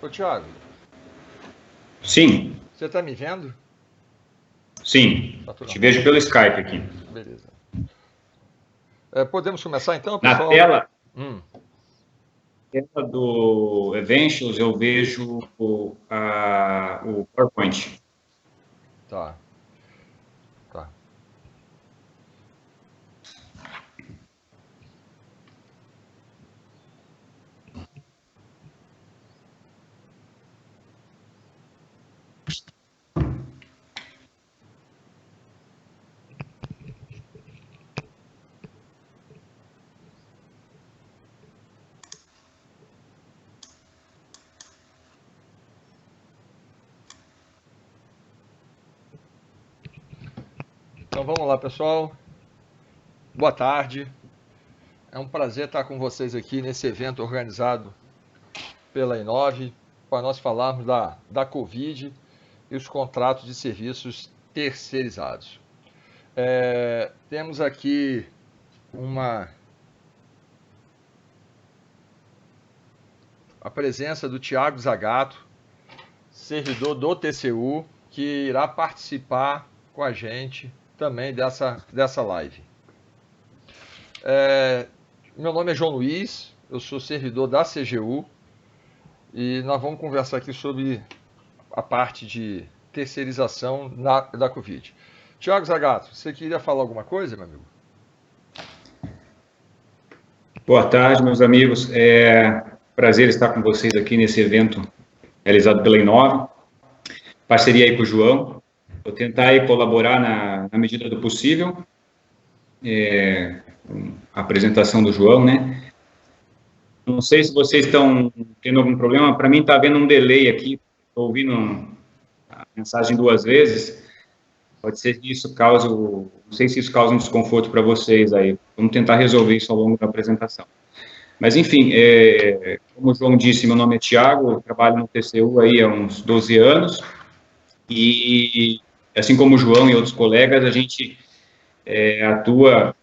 Ô, Thiago. Sim. Você está me vendo? Sim. Tá, te vejo pelo Skype aqui. Beleza. Podemos começar então, pessoal? Na tela, tela do Eventos eu vejo o PowerPoint. Tá. Tá. Então vamos lá, pessoal. Boa tarde. É um prazer estar com vocês aqui nesse evento organizado pela Inove para nós falarmos da Covid e os contratos de serviços terceirizados. Temos aqui a presença do Thiago Zagato, servidor do TCU, que irá participar com a gente também dessa live. Meu nome é João Luiz, eu sou servidor da CGU e nós vamos conversar aqui sobre a parte de terceirização da Covid. Thiago Zagato, você queria falar alguma coisa, meu amigo? Boa tarde, meus amigos. Prazer estar com vocês aqui nesse evento realizado pela Inove. Parceria aí com o João. Vou tentar aí colaborar na medida do possível. A apresentação do João, né? Não sei se vocês estão tendo algum problema. Para mim está havendo um delay aqui. Estou ouvindo a mensagem 2 vezes. Pode ser que isso cause, não sei se isso causa um desconforto para vocês aí. Vamos tentar resolver isso ao longo da apresentação. Mas, enfim, como o João disse, meu nome é Thiago, eu trabalho no TCU aí há uns 12 anos e, assim como o João e outros colegas, a gente atua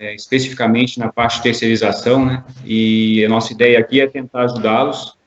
especificamente na parte de terceirização, né? E a nossa ideia aqui é tentar ajudá-los.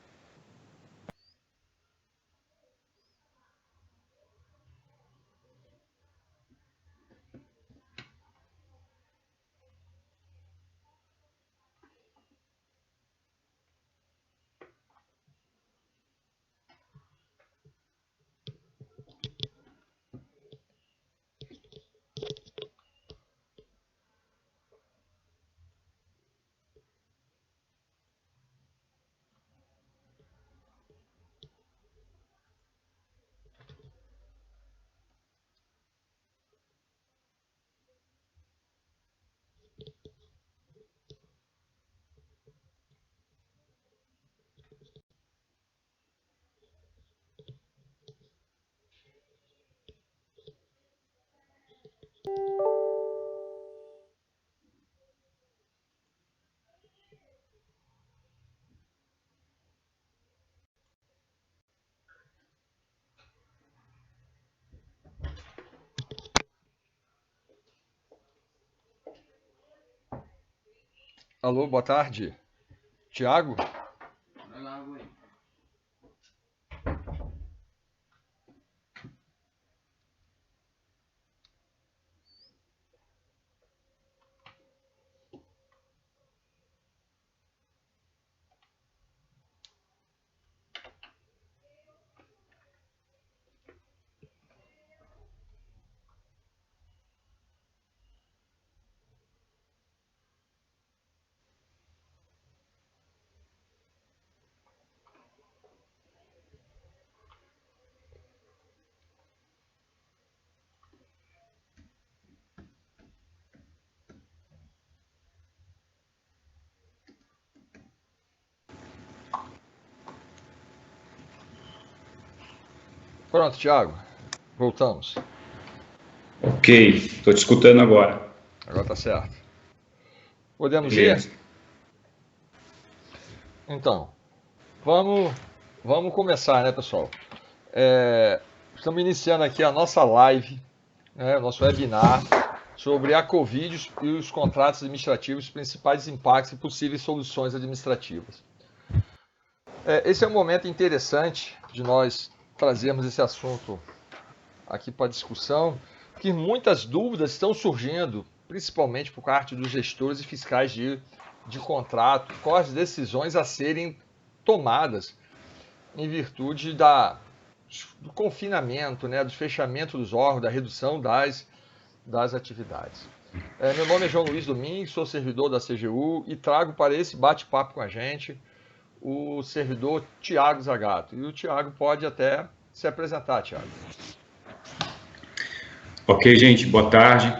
Alô, boa tarde. Thiago? Pronto, Tiago. Voltamos. Ok, estou te escutando agora. Agora tá certo. Podemos Beleza. ir? Então, vamos começar, né, pessoal? Estamos iniciando aqui a nossa live, né, o nosso webinar sobre a Covid e os contratos administrativos, os principais impactos e possíveis soluções administrativas. Esse é um momento interessante de nós trazermos esse assunto aqui para discussão, que muitas dúvidas estão surgindo, principalmente por parte dos gestores e fiscais de contrato, quais as decisões a serem tomadas em virtude do confinamento, né, do fechamento dos órgãos, da redução das atividades. Meu nome é João Luiz Domingues, sou servidor da CGU e trago para esse bate-papo com a gente o servidor Tiago Zagato. E o Tiago pode até se apresentar, Tiago. Ok, gente, boa tarde.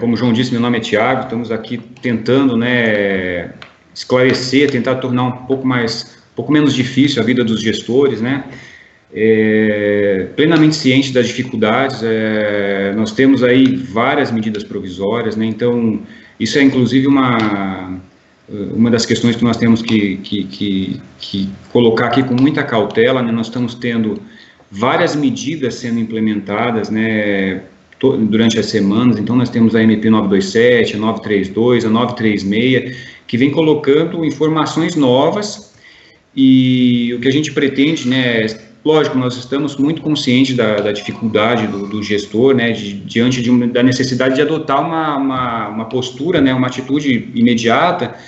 Como o João disse, meu nome é Tiago, estamos aqui tentando, né, esclarecer, tentar tornar um pouco menos difícil a vida dos gestores, né, plenamente ciente das dificuldades. Nós temos aí várias medidas provisórias, né, então isso é inclusive uma das questões que nós temos que colocar aqui com muita cautela, né, nós estamos tendo várias medidas sendo implementadas, né, durante as semanas. Então nós temos a MP 927, a 932, a 936, que vem colocando informações novas, e o que a gente pretende, né, lógico, nós estamos muito conscientes da dificuldade do gestor, né, diante da necessidade de adotar uma postura, né, uma atitude imediata,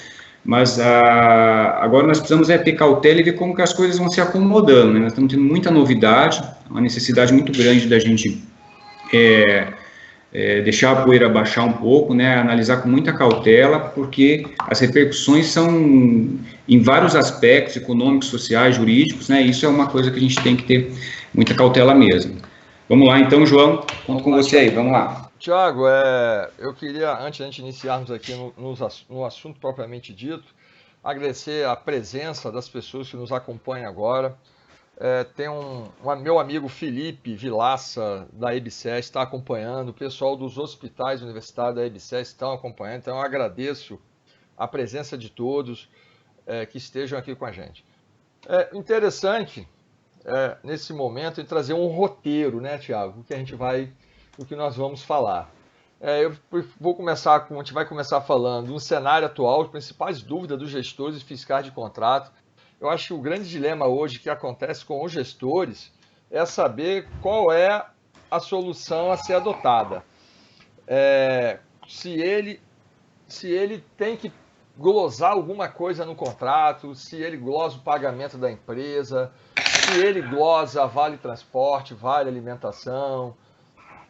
mas agora nós precisamos ter cautela e ver como que as coisas vão se acomodando, né? Nós estamos tendo muita novidade, uma necessidade muito grande da gente deixar a poeira baixar um pouco, né, analisar com muita cautela, porque as repercussões são em vários aspectos, econômicos, sociais, jurídicos, né, isso é uma coisa que a gente tem que ter muita cautela mesmo. Vamos lá então, João, conto com você aí, vamos lá. Tiago, eu queria, antes de a gente iniciarmos aqui no assunto propriamente dito, agradecer a presença das pessoas que nos acompanham agora. Tem meu amigo Felipe Vilaça, da EBSES, está acompanhando, o pessoal dos hospitais universitários da EBSES estão acompanhando, então eu agradeço a presença de todos que estejam aqui com a gente. Interessante, nesse momento, em trazer um roteiro, né, Tiago, o que nós vamos falar. Eu vou começar a gente vai começar falando um cenário atual, as principais dúvidas dos gestores e fiscais de contrato. Eu acho que o grande dilema hoje que acontece com os gestores é saber qual é a solução a ser adotada. Se ele tem que glosar alguma coisa no contrato, se ele glosa o pagamento da empresa, se ele glosa vale transporte, vale alimentação,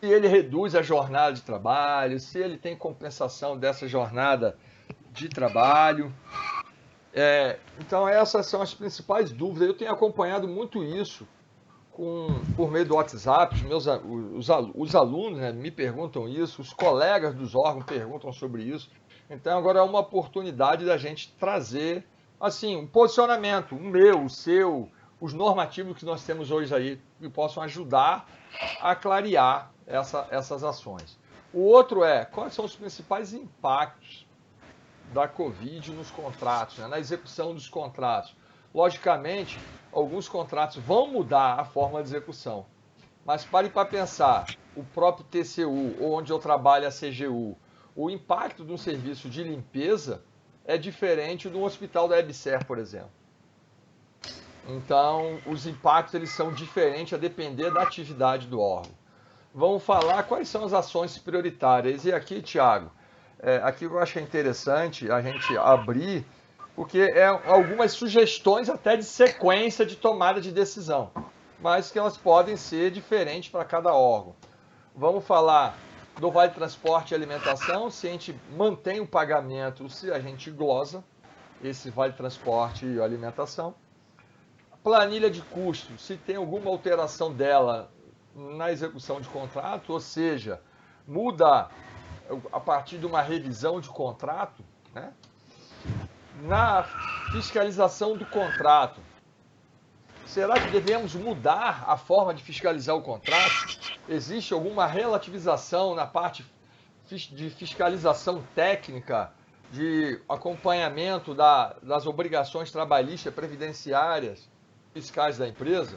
se ele reduz a jornada de trabalho, se ele tem compensação dessa jornada de trabalho. Então essas são as principais dúvidas. Eu tenho acompanhado muito isso por meio do WhatsApp. Os alunos, né, me perguntam isso, os colegas dos órgãos perguntam sobre isso. Então agora é uma oportunidade da gente trazer assim, um posicionamento, o meu, o seu, os normativos que nós temos hoje aí, que possam ajudar a clarear essas ações. O outro quais são os principais impactos da Covid nos contratos, né, na execução dos contratos. Logicamente, alguns contratos vão mudar a forma de execução, mas pare para pensar, o próprio TCU, ou onde eu trabalho a CGU, o impacto de um serviço de limpeza é diferente de um hospital da EBSER, por exemplo. Então, os impactos eles são diferentes a depender da atividade do órgão. Vamos falar quais são as ações prioritárias. E aqui, Tiago, aqui eu acho interessante a gente abrir, porque algumas sugestões até de sequência de tomada de decisão, mas que elas podem ser diferentes para cada órgão. Vamos falar do Vale Transporte e Alimentação, se a gente mantém o pagamento, se a gente glosa esse Vale Transporte e Alimentação. Planilha de custos, se tem alguma alteração dela na execução de contrato, ou seja, muda a partir de uma revisão de contrato, né? Na fiscalização do contrato, será que devemos mudar a forma de fiscalizar o contrato? Existe alguma relativização na parte de fiscalização técnica, de acompanhamento das obrigações trabalhistas, previdenciárias, fiscais da empresa?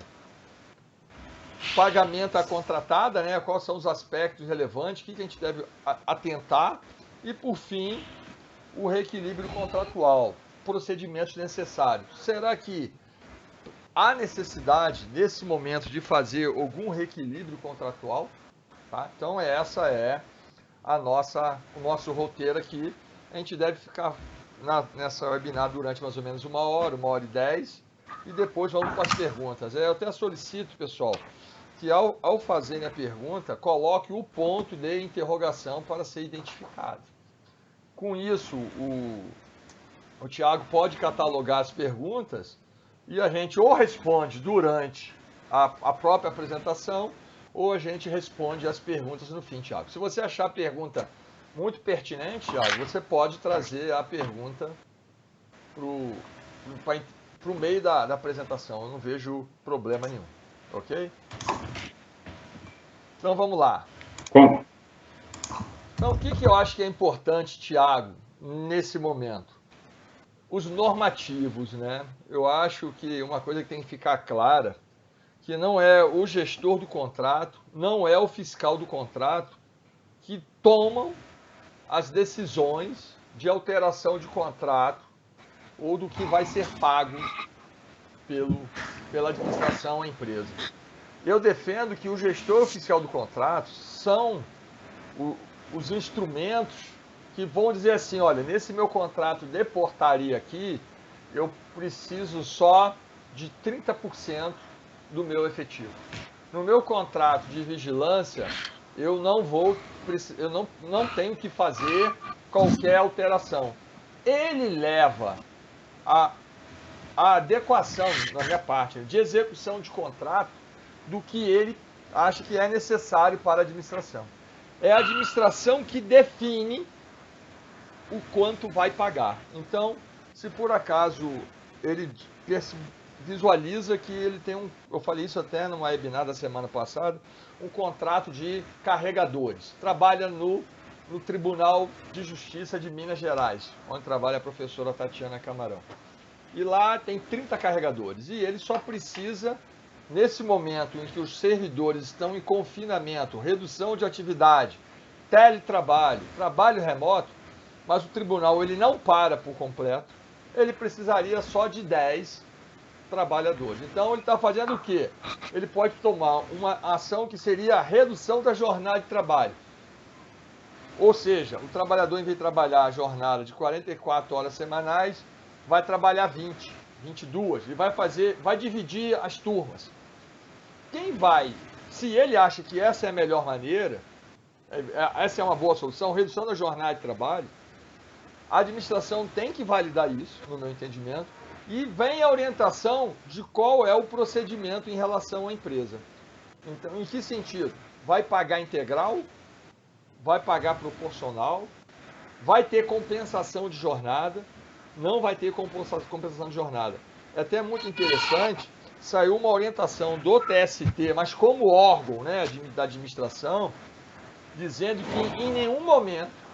Pagamento à contratada, né? Quais são os aspectos relevantes, o que a gente deve atentar? E, por fim, o reequilíbrio contratual, procedimentos necessários. Será que há necessidade, nesse momento, de fazer algum reequilíbrio contratual? Tá? Então, essa é o nosso roteiro aqui. A gente deve ficar nessa webinar durante mais ou menos 1h10, e depois vamos para as perguntas. Eu até solicito, pessoal, que ao fazerem a pergunta, coloque o ponto de interrogação para ser identificado. Com isso, o Thiago pode catalogar as perguntas e a gente ou responde durante a própria apresentação, ou a gente responde as perguntas no fim, Thiago. Se você achar a pergunta muito pertinente, Thiago, você pode trazer a pergunta para o meio da apresentação. Eu não vejo problema nenhum. Ok? Então vamos lá. Bom. Então o que eu acho que é importante, Thiago, nesse momento? Os normativos, né? Eu acho que uma coisa que tem que ficar clara, que não é o gestor do contrato, não é o fiscal do contrato que tomam as decisões de alteração de contrato ou do que vai ser pago pela administração à empresa. Eu defendo que o gestor oficial do contrato são os instrumentos que vão dizer assim, olha, nesse meu contrato de portaria aqui, eu preciso só de 30% do meu efetivo. No meu contrato de vigilância, eu não tenho que fazer qualquer alteração. Ele leva a adequação, na minha parte, de execução de contrato do que ele acha que é necessário para a administração. É a administração que define o quanto vai pagar. Então, se por acaso ele visualiza que ele tem eu falei isso até numa webinar da semana passada, um contrato de carregadores. Trabalha no Tribunal de Justiça de Minas Gerais, onde trabalha a professora Tatiana Camarão. E lá tem 30 carregadores. E ele só precisa, nesse momento em que os servidores estão em confinamento, redução de atividade, teletrabalho, trabalho remoto, mas o tribunal ele não para por completo, ele precisaria só de 10 trabalhadores. Então ele está fazendo o quê? Ele pode tomar uma ação que seria a redução da jornada de trabalho. Ou seja, o trabalhador, em vez de trabalhar a jornada de 44 horas semanais, vai trabalhar 20, 22, e vai dividir as turmas. Se ele acha que essa é a melhor maneira, essa é uma boa solução, redução da jornada de trabalho, a administração tem que validar isso, no meu entendimento, e vem a orientação de qual é o procedimento em relação à empresa. Então, em que sentido? Vai pagar integral? Vai pagar proporcional? Vai ter compensação de jornada? Não vai ter compensação de jornada. É até muito interessante, saiu uma orientação do TST, mas como órgão, né, da administração, dizendo que em nenhum momento,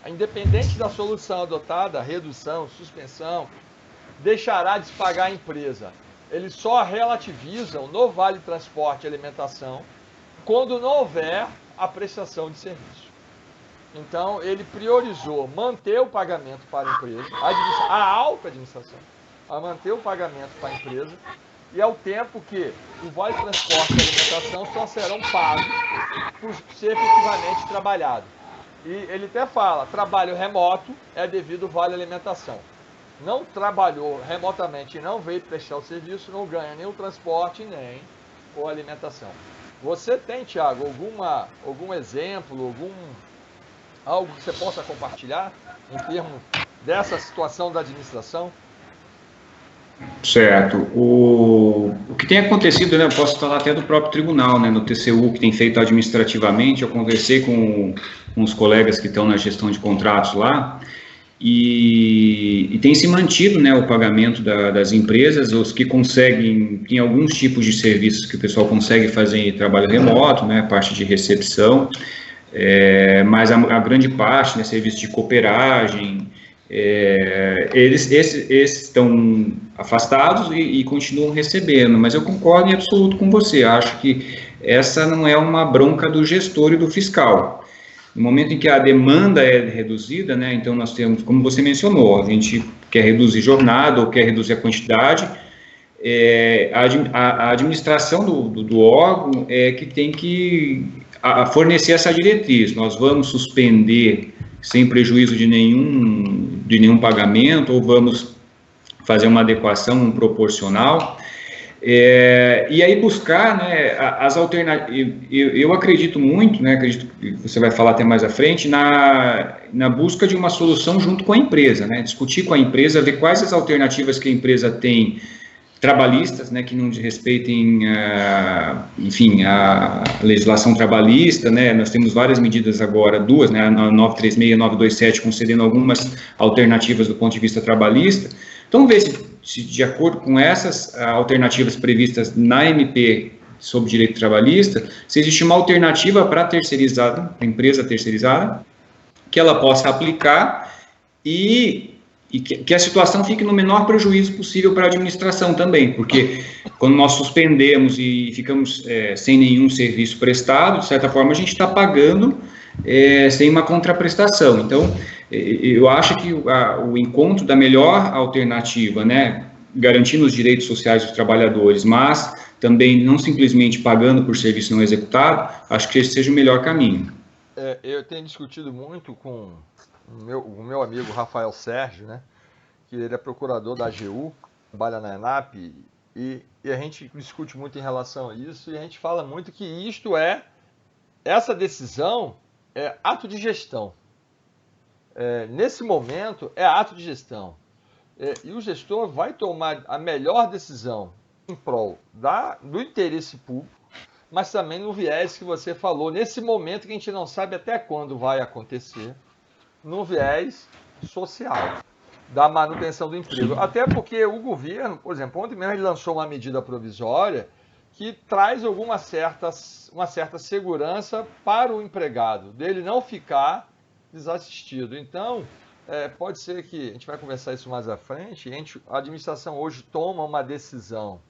independente da solução adotada, redução, suspensão, deixará de se pagar a empresa. Eles só relativizam no Vale Transporte e Alimentação quando não houver a prestação de serviço. Então, ele priorizou manter o pagamento para a empresa, a alta administração, a manter o pagamento para a empresa, e ao tempo que o Vale Transporte e Alimentação só serão pagos por ser efetivamente trabalhado. E ele até fala, trabalho remoto é devido ao Vale Alimentação. Não trabalhou remotamente e não veio prestar o serviço, não ganha nem o transporte, nem a alimentação. Você tem, Thiago, algum exemplo, algo que você possa compartilhar em termos dessa situação da administração? Certo. O que tem acontecido, né, eu posso falar até do próprio tribunal, né, no TCU, que tem feito administrativamente. Eu conversei com os colegas que estão na gestão de contratos lá, e tem se mantido, né, o pagamento das empresas, os que conseguem, tem alguns tipos de serviços que o pessoal consegue fazer em trabalho remoto, né, parte de recepção, mas a grande parte, né, serviço de cooperagem, esses estão afastados e continuam recebendo, mas eu concordo em absoluto com você, acho que essa não é uma bronca do gestor e do fiscal. No momento em que a demanda é reduzida, né, então nós temos, como você mencionou, a gente quer reduzir jornada ou quer reduzir a quantidade, a administração do órgão é que tem que fornecer essa diretriz. Nós vamos suspender sem prejuízo de nenhum pagamento ou vamos fazer uma adequação proporcional. E aí buscar, né, as alternativas. Eu acredito muito, né, acredito que você vai falar até mais à frente, na busca de uma solução junto com a empresa, né, discutir com a empresa, ver quais as alternativas que a empresa tem trabalhistas, né, que não respeitem, enfim, a legislação trabalhista, né, nós temos várias medidas agora, duas, né, a 936 e a 927, concedendo algumas alternativas do ponto de vista trabalhista. Então, ver se de acordo com essas alternativas previstas na MP sobre direito trabalhista, se existe uma alternativa para terceirizada, a empresa terceirizada, que ela possa aplicar e que a situação fique no menor prejuízo possível para a administração também, porque quando nós suspendemos e ficamos sem nenhum serviço prestado, de certa forma a gente está pagando sem uma contraprestação. Então, eu acho que o encontro da melhor alternativa, né, garantindo os direitos sociais dos trabalhadores, mas também não simplesmente pagando por serviço não executado, acho que esse seja o melhor caminho. Eu tenho discutido muito com o meu amigo Rafael Sérgio, né, que ele é procurador da AGU, trabalha na ENAP, e a gente discute muito em relação a isso, e a gente fala muito que essa decisão é ato de gestão. Nesse momento, é ato de gestão. E o gestor vai tomar a melhor decisão em prol do interesse público, mas também no viés que você falou, nesse momento que a gente não sabe até quando vai acontecer, no viés social, da manutenção do emprego. Até porque o governo, por exemplo, ontem mesmo ele lançou uma medida provisória que traz uma certa segurança para o empregado, dele não ficar desassistido. Então, pode ser que, a gente vai conversar isso mais à frente, a administração hoje toma uma decisão,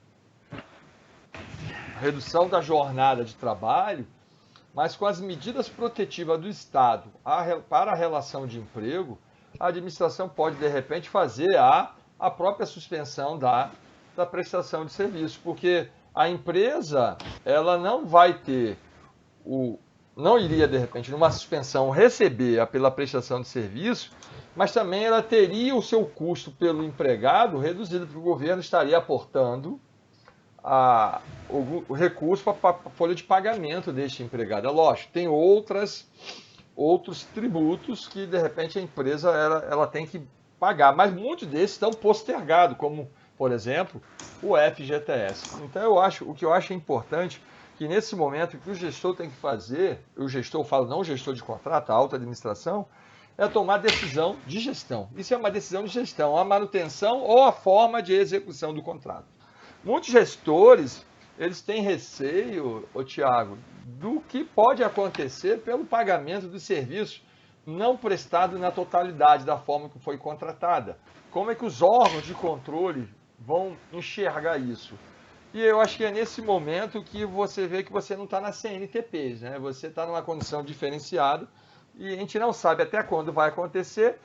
redução da jornada de trabalho, mas com as medidas protetivas do Estado para a relação de emprego, a administração pode, de repente, fazer a própria suspensão da prestação de serviço, porque a empresa ela não vai ter não iria, de repente, numa suspensão, receber pela prestação de serviço, mas também ela teria o seu custo pelo empregado reduzido, porque o governo estaria aportando o recurso para a folha de pagamento deste empregado. É lógico, tem outros tributos que, de repente, a empresa ela tem que pagar, mas muitos desses estão postergados, como, por exemplo, o FGTS. Então, o que eu acho importante que nesse momento o que o gestor tem que fazer, o gestor, eu falo não o gestor de contrato, a alta administração, é tomar decisão de gestão. Isso é uma decisão de gestão, a manutenção ou a forma de execução do contrato. Muitos gestores, eles têm receio, Tiago, do que pode acontecer pelo pagamento do serviço não prestado na totalidade da forma que foi contratada. Como é que os órgãos de controle vão enxergar isso? E eu acho que é nesse momento que você vê que você não está na CNTPs, né? Você está numa condição diferenciada e a gente não sabe até quando vai acontecer.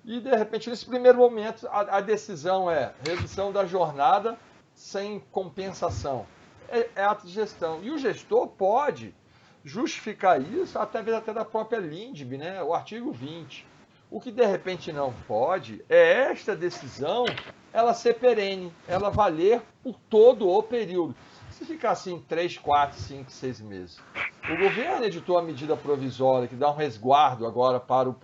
E, de repente, nesse primeiro momento, a decisão é redução da jornada sem compensação. É ato de gestão. E o gestor pode justificar isso através até da própria LINDB, né? O artigo 20. O que, de repente, não pode é esta decisão ela ser perene, ela valer por todo o período. Se ficar assim 3, 4, 5, 6 meses. O governo editou a medida provisória que dá um resguardo agora para o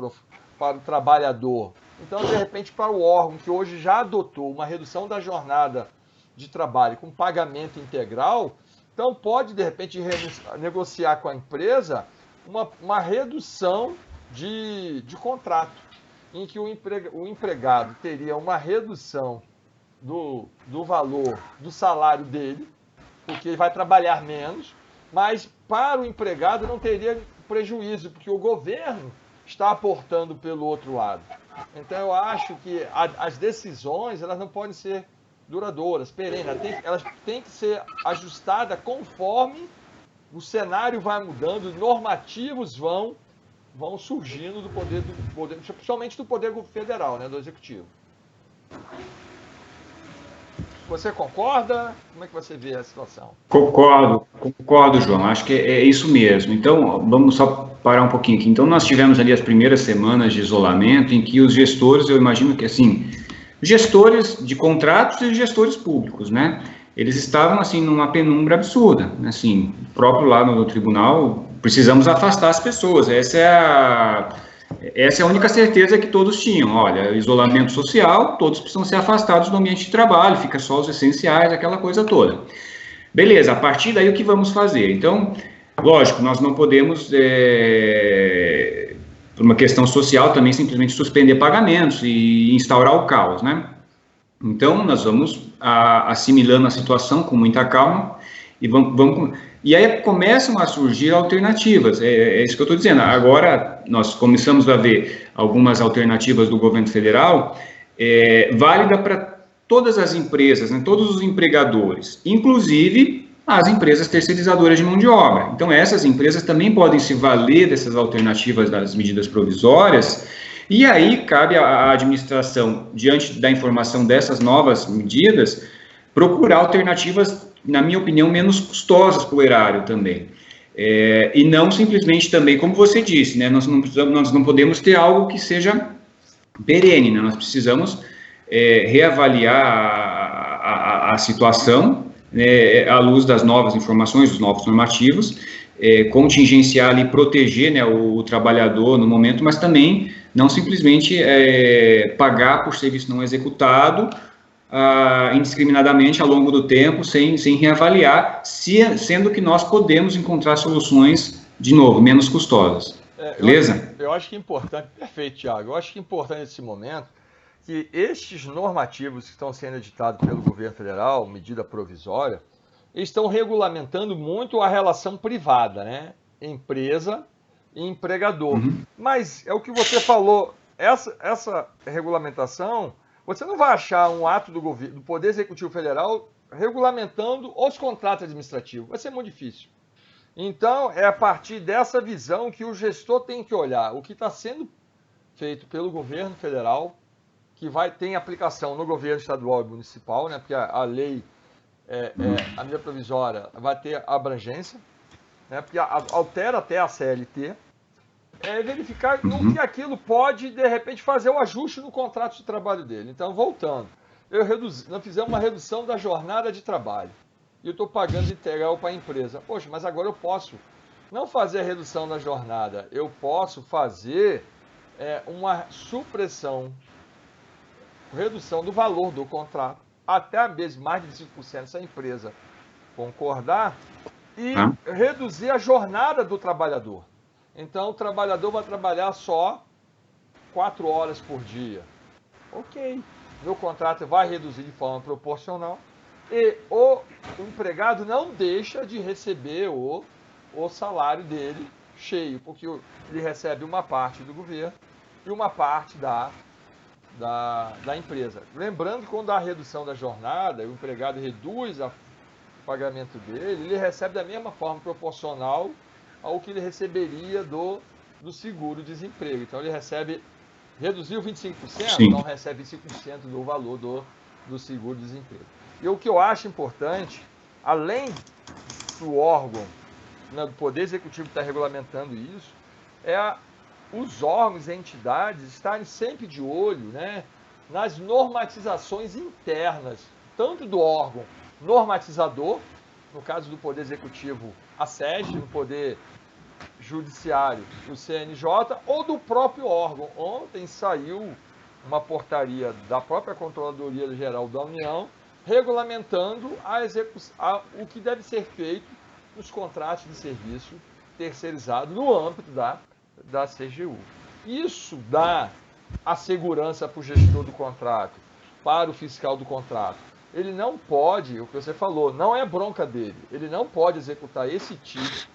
trabalhador. Então, de repente, para o órgão que hoje já adotou uma redução da jornada de trabalho com pagamento integral, então pode, de repente, negociar com a empresa uma redução de contrato. em que o empregado teria uma redução do valor do salário dele, porque ele vai trabalhar menos, mas para o empregado não teria prejuízo, porque o governo está aportando pelo outro lado. Então eu acho que as decisões elas não podem ser duradouras, perenes, elas têm que ser ajustadas conforme o cenário vai mudando, normativos vão surgindo do poder, principalmente do poder federal, né, do executivo. Você concorda? Como é que você vê a situação? Concordo, João. Acho que é isso mesmo. Então, vamos só parar um pouquinho aqui. Então, nós tivemos ali as primeiras semanas de isolamento em que os gestores, eu imagino que, assim, gestores de contratos e gestores públicos, né? Eles estavam, assim, numa penumbra absurda. Assim, próprio lá no tribunal, precisamos afastar as pessoas. Essa é a única certeza que todos tinham. Olha, isolamento social, todos precisam ser afastados do ambiente de trabalho, fica só os essenciais, aquela coisa toda. Beleza, a partir daí o que vamos fazer? Então, lógico, nós não podemos, por uma questão social, também simplesmente suspender pagamentos e instaurar o caos, né? Então, nós vamos assimilando a situação com muita calma e e aí começam a surgir alternativas, é isso que eu estou dizendo. Agora, nós começamos a ver algumas alternativas do governo federal, válida para todas as empresas, né, todos os empregadores, inclusive as empresas terceirizadoras de mão de obra. Então, essas empresas também podem se valer dessas alternativas das medidas provisórias, e aí cabe à administração, diante da informação dessas novas medidas, procurar alternativas, na minha opinião, menos custosas para o erário também. E não simplesmente também, como você disse, né, nós não podemos ter algo que seja perene, né, nós precisamos reavaliar a situação, né, à luz das novas informações, dos novos normativos, contingenciar e proteger, né, o trabalhador no momento, mas também não simplesmente pagar por serviço não executado indiscriminadamente ao longo do tempo, sem reavaliar, sendo que nós podemos encontrar soluções, de novo, menos custosas. Beleza? Eu acho que é importante, perfeito, Thiago, eu acho que é importante nesse momento que estes normativos que estão sendo editados pelo governo federal, medida provisória, estão regulamentando muito a relação privada, né? Empresa e empregador. Uhum. Mas é o que você falou, essa regulamentação, você não vai achar um ato do governo, do Poder Executivo Federal regulamentando os contratos administrativos. Vai ser muito difícil. Então, é a partir dessa visão que o gestor tem que olhar o que está sendo feito pelo governo federal, que tem aplicação no governo estadual e municipal, né? Porque a lei, a medida provisória vai ter abrangência, né? Porque altera até a CLT, verificar no que aquilo pode, de repente, fazer o ajuste no contrato de trabalho dele. Então, voltando, nós fizemos uma redução da jornada de trabalho e eu estou pagando integral para a empresa. Poxa, mas agora eu posso não fazer a redução da jornada, eu posso fazer uma supressão, redução do valor do contrato, até mesmo mais de 5% se a empresa concordar, e reduzir a jornada do trabalhador. Então, o trabalhador vai trabalhar só 4 horas por dia. Ok, meu contrato vai reduzir de forma proporcional e o empregado não deixa de receber o salário dele cheio, porque ele recebe uma parte do governo e uma parte da empresa. Lembrando que quando há redução da jornada, o empregado reduz o pagamento dele, ele recebe da mesma forma proporcional ao que ele receberia do seguro-desemprego. Então, ele reduziu 25%, Sim. Então recebe 25% do valor do seguro-desemprego. E o que eu acho importante, além do órgão, né, do Poder Executivo estar regulamentando isso, os órgãos e entidades estarem sempre de olho, né, nas normatizações internas, tanto do órgão normatizador, no caso do Poder Executivo, a SED, no Poder Judiciário, o CNJ, ou do próprio órgão. Ontem saiu uma portaria da própria Controladoria Geral da União regulamentando o que deve ser feito nos contratos de serviço terceirizado no âmbito da CGU. Isso dá a segurança para o gestor do contrato, para o fiscal do contrato. Ele não pode, o que você falou, não é bronca dele, ele não pode executar esse tipo,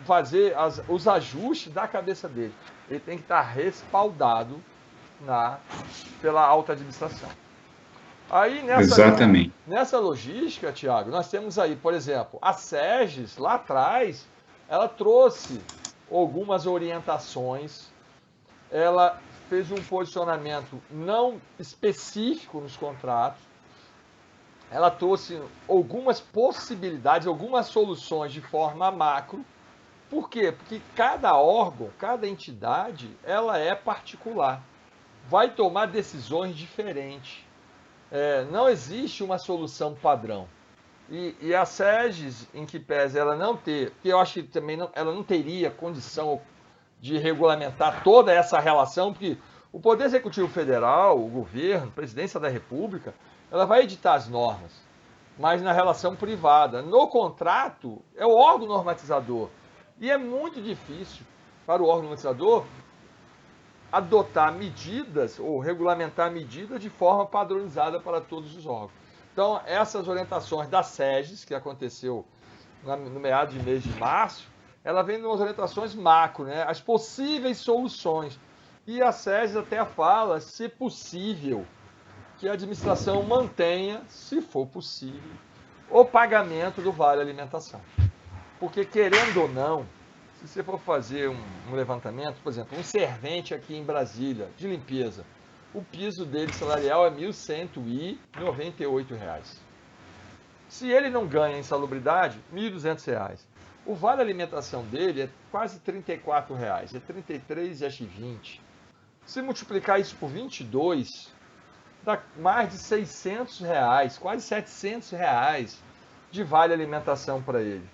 fazer os ajustes da cabeça dele. Ele tem que estar respaldado pela alta administração. Aí Exatamente. nessa logística, Tiago, nós temos aí, por exemplo, a SEGES, lá atrás, ela trouxe algumas orientações, ela fez um posicionamento não específico nos contratos, ela trouxe algumas possibilidades, algumas soluções de forma macro. Por quê? Porque cada órgão, cada entidade, ela é particular. Vai tomar decisões diferentes. Não existe uma solução padrão. E a SEGES, em que pese ela não ter, porque eu acho que também ela não teria condição de regulamentar toda essa relação, porque o Poder Executivo Federal, o governo, a Presidência da República, ela vai editar as normas, mas na relação privada. No contrato, é o órgão normatizador. E é muito difícil para o órgão normatizador adotar medidas ou regulamentar medidas de forma padronizada para todos os órgãos. Então, essas orientações da SEGES, que aconteceu no meado de mês de março, ela vem de umas orientações macro, né? As possíveis soluções. E a SEGES até fala, se possível, que a administração mantenha, se for possível, o pagamento do vale alimentação. Porque, querendo ou não, se você for fazer um levantamento, por exemplo, um servente aqui em Brasília, de limpeza, o piso dele salarial é R$ 1.198. Se ele não ganha insalubridade, R$ 1.200. O vale alimentação dele é quase R$ 34, é R$ 33,20. Se multiplicar isso por 22, dá mais de R$ 600, quase R$ 700 de vale alimentação para ele.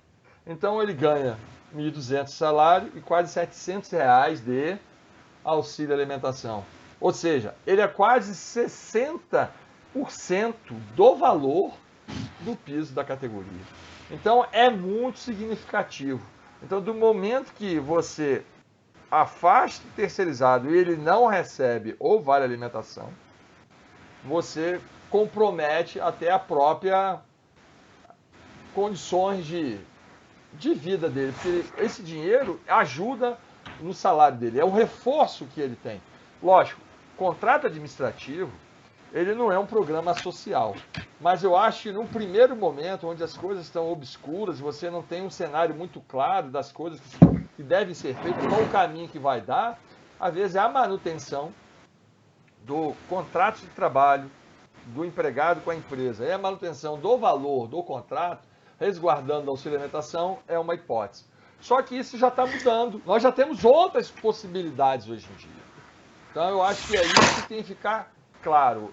Então ele ganha R$ 1.200 salário e quase R$ 700 de auxílio alimentação. Ou seja, ele é quase 60% do valor do piso da categoria. Então é muito significativo. Então, do momento que você afasta o terceirizado e ele não recebe o vale alimentação, você compromete até a própria condições de vida dele, porque esse dinheiro ajuda no salário dele, é o reforço que ele tem. Lógico, contrato administrativo, ele não é um programa social, mas eu acho que no primeiro momento, onde as coisas estão obscuras, você não tem um cenário muito claro das coisas que devem ser feitas, qual o caminho que vai dar, às vezes é a manutenção do contrato de trabalho do empregado com a empresa, é a manutenção do valor do contrato, resguardando a auxílio alimentação, é uma hipótese. Só que isso já está mudando. Nós já temos outras possibilidades hoje em dia. Então, eu acho que é isso que tem que ficar claro.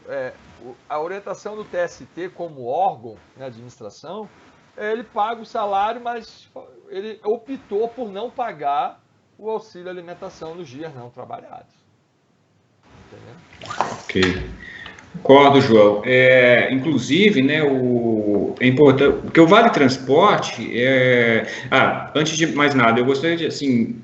A orientação do TST como órgão de administração, ele paga o salário, mas ele optou por não pagar o auxílio alimentação nos dias não trabalhados. Entendeu? Ok. Concordo, João. Inclusive, né, é importante, porque o Vale Transporte antes de mais nada, eu gostaria de, assim,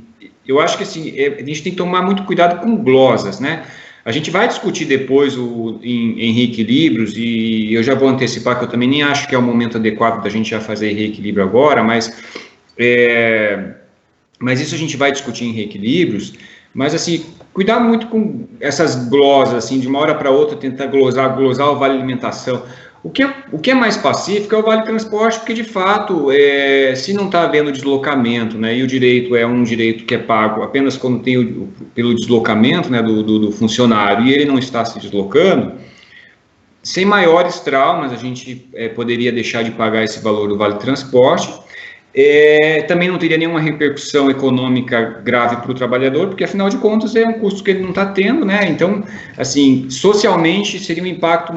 eu acho que assim, a gente tem que tomar muito cuidado com glosas, né? A gente vai discutir depois em reequilíbrios, e eu já vou antecipar que eu também nem acho que é o momento adequado da gente já fazer reequilíbrio agora, mas isso a gente vai discutir em reequilíbrios. Mas, assim, cuidar muito com essas glosas, assim, de uma hora para outra, tentar glosar o vale alimentação. O que é mais pacífico é o vale transporte, porque, de fato, se não está havendo deslocamento, né, e o direito é um direito que é pago apenas quando tem pelo deslocamento, né, do funcionário, e ele não está se deslocando, sem maiores traumas, a gente poderia deixar de pagar esse valor do vale transporte. Também não teria nenhuma repercussão econômica grave para o trabalhador, porque, afinal de contas, é um custo que ele não está tendo, né? Então, assim, socialmente seria um impacto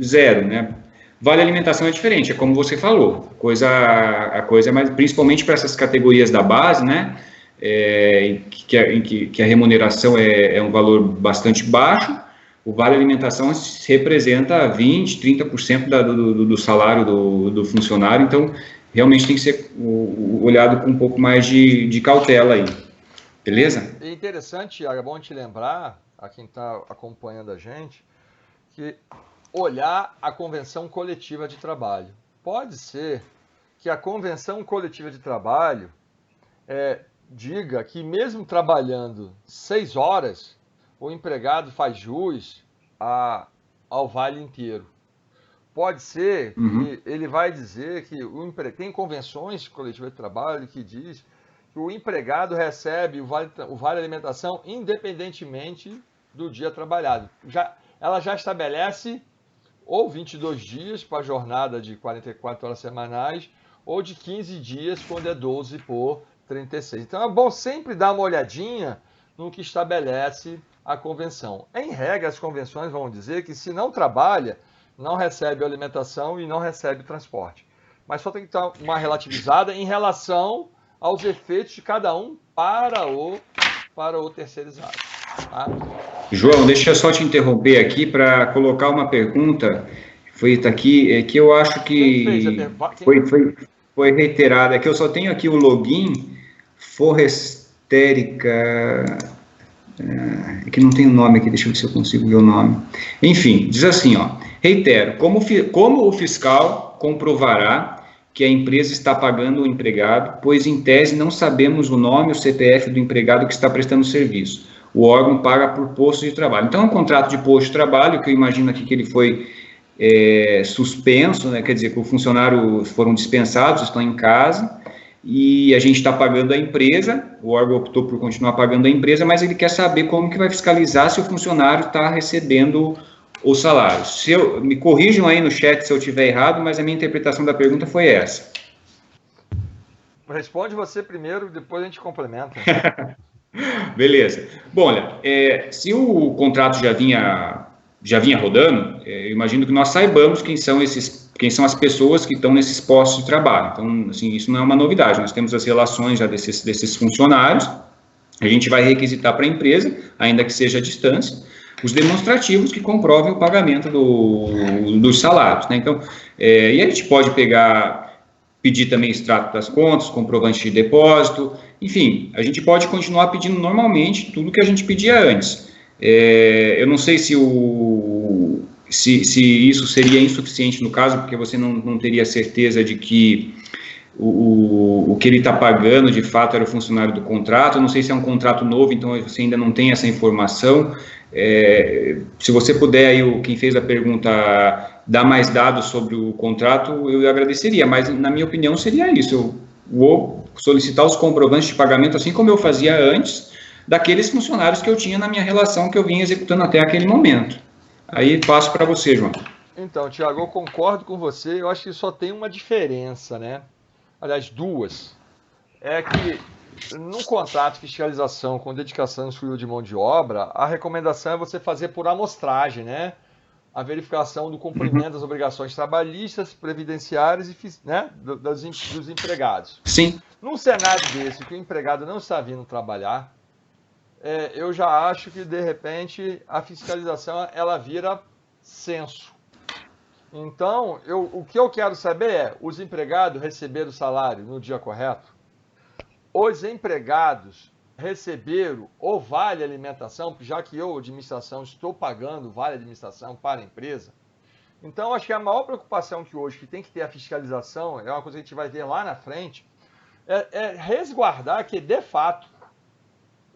zero, né? Vale alimentação é diferente, é como você falou, a coisa é mais, principalmente para essas categorias da base, né? Em que a remuneração é um valor bastante baixo. O vale alimentação representa 20%, 30% do salário do funcionário, então realmente tem que ser olhado com um pouco mais de cautela aí, beleza? É interessante, Thiago, é bom te lembrar a quem está acompanhando a gente, que olhar a convenção coletiva de trabalho. Pode ser que a convenção coletiva de trabalho diga que mesmo trabalhando 6 horas, o empregado faz jus ao vale inteiro. Pode ser que ele vai dizer que tem convenções coletivas de trabalho que diz que o empregado recebe o vale alimentação independentemente do dia trabalhado. Ela já estabelece ou 22 dias para a jornada de 44 horas semanais, ou de 15 dias quando é 12 por 36. Então é bom sempre dar uma olhadinha no que estabelece a convenção. Em regra, as convenções vão dizer que se não trabalha, não recebe alimentação e não recebe transporte. Mas só tem que estar uma relativizada em relação aos efeitos de cada um para o terceirizado. Tá? João, deixa eu só te interromper aqui para colocar uma pergunta feita aqui, que eu acho que foi reiterada, é que eu só tenho aqui o login Forestérica, é que não tem o nome aqui, deixa eu ver se eu consigo ver o nome. Enfim, diz assim, ó, reitero, como o fiscal comprovará que a empresa está pagando o empregado, pois em tese não sabemos o nome, o CPF do empregado que está prestando serviço. O órgão paga por posto de trabalho. Então, é um contrato de posto de trabalho, que eu imagino aqui que ele foi suspenso, né? Quer dizer, que os funcionários foram dispensados, estão em casa, e a gente está pagando a empresa, o órgão optou por continuar pagando a empresa, mas ele quer saber como que vai fiscalizar se o funcionário está recebendo o salário. Me corrijam aí no chat se eu estiver errado, mas a minha interpretação da pergunta foi essa. Responde você primeiro, depois a gente complementa. Beleza. Bom, olha, se o contrato já vinha rodando, eu imagino que nós saibamos quem são as pessoas que estão nesses postos de trabalho. Então, assim, isso não é uma novidade. Nós temos as relações já desses funcionários. A gente vai requisitar para a empresa, ainda que seja à distância, os demonstrativos que comprovem o pagamento dos salários, né? Então, e a gente pode pedir também extrato das contas, comprovante de depósito, enfim, a gente pode continuar pedindo normalmente tudo que a gente pedia antes. Eu não sei se isso seria insuficiente no caso, porque você não teria certeza de que o que ele está pagando de fato era o funcionário do contrato. Eu não sei se é um contrato novo, então você ainda não tem essa informação. Se você puder, aí, quem fez a pergunta, dar mais dados sobre o contrato, eu agradeceria, mas na minha opinião seria isso. Eu vou solicitar os comprovantes de pagamento, assim como eu fazia antes, daqueles funcionários que eu tinha na minha relação, que eu vinha executando até aquele momento. Aí passo para você, João. Então, Tiago, eu concordo com você, eu acho que só tem uma diferença, né? Aliás, duas. É que no contrato de fiscalização com dedicação exclusiva de mão de obra, a recomendação é você fazer por amostragem, né? A verificação do cumprimento das obrigações trabalhistas, previdenciárias e, né, dos empregados. Sim. Num cenário desse, que o empregado não está vindo trabalhar, eu já acho que, de repente, a fiscalização ela vira censo. Então, o que eu quero saber é, os empregados receberam o salário no dia correto? Os empregados receberam o vale alimentação, já que eu, administração, estou pagando vale alimentação para a empresa? Então, acho que a maior preocupação que hoje que tem que ter a fiscalização, é uma coisa que a gente vai ver lá na frente, é resguardar que, de fato,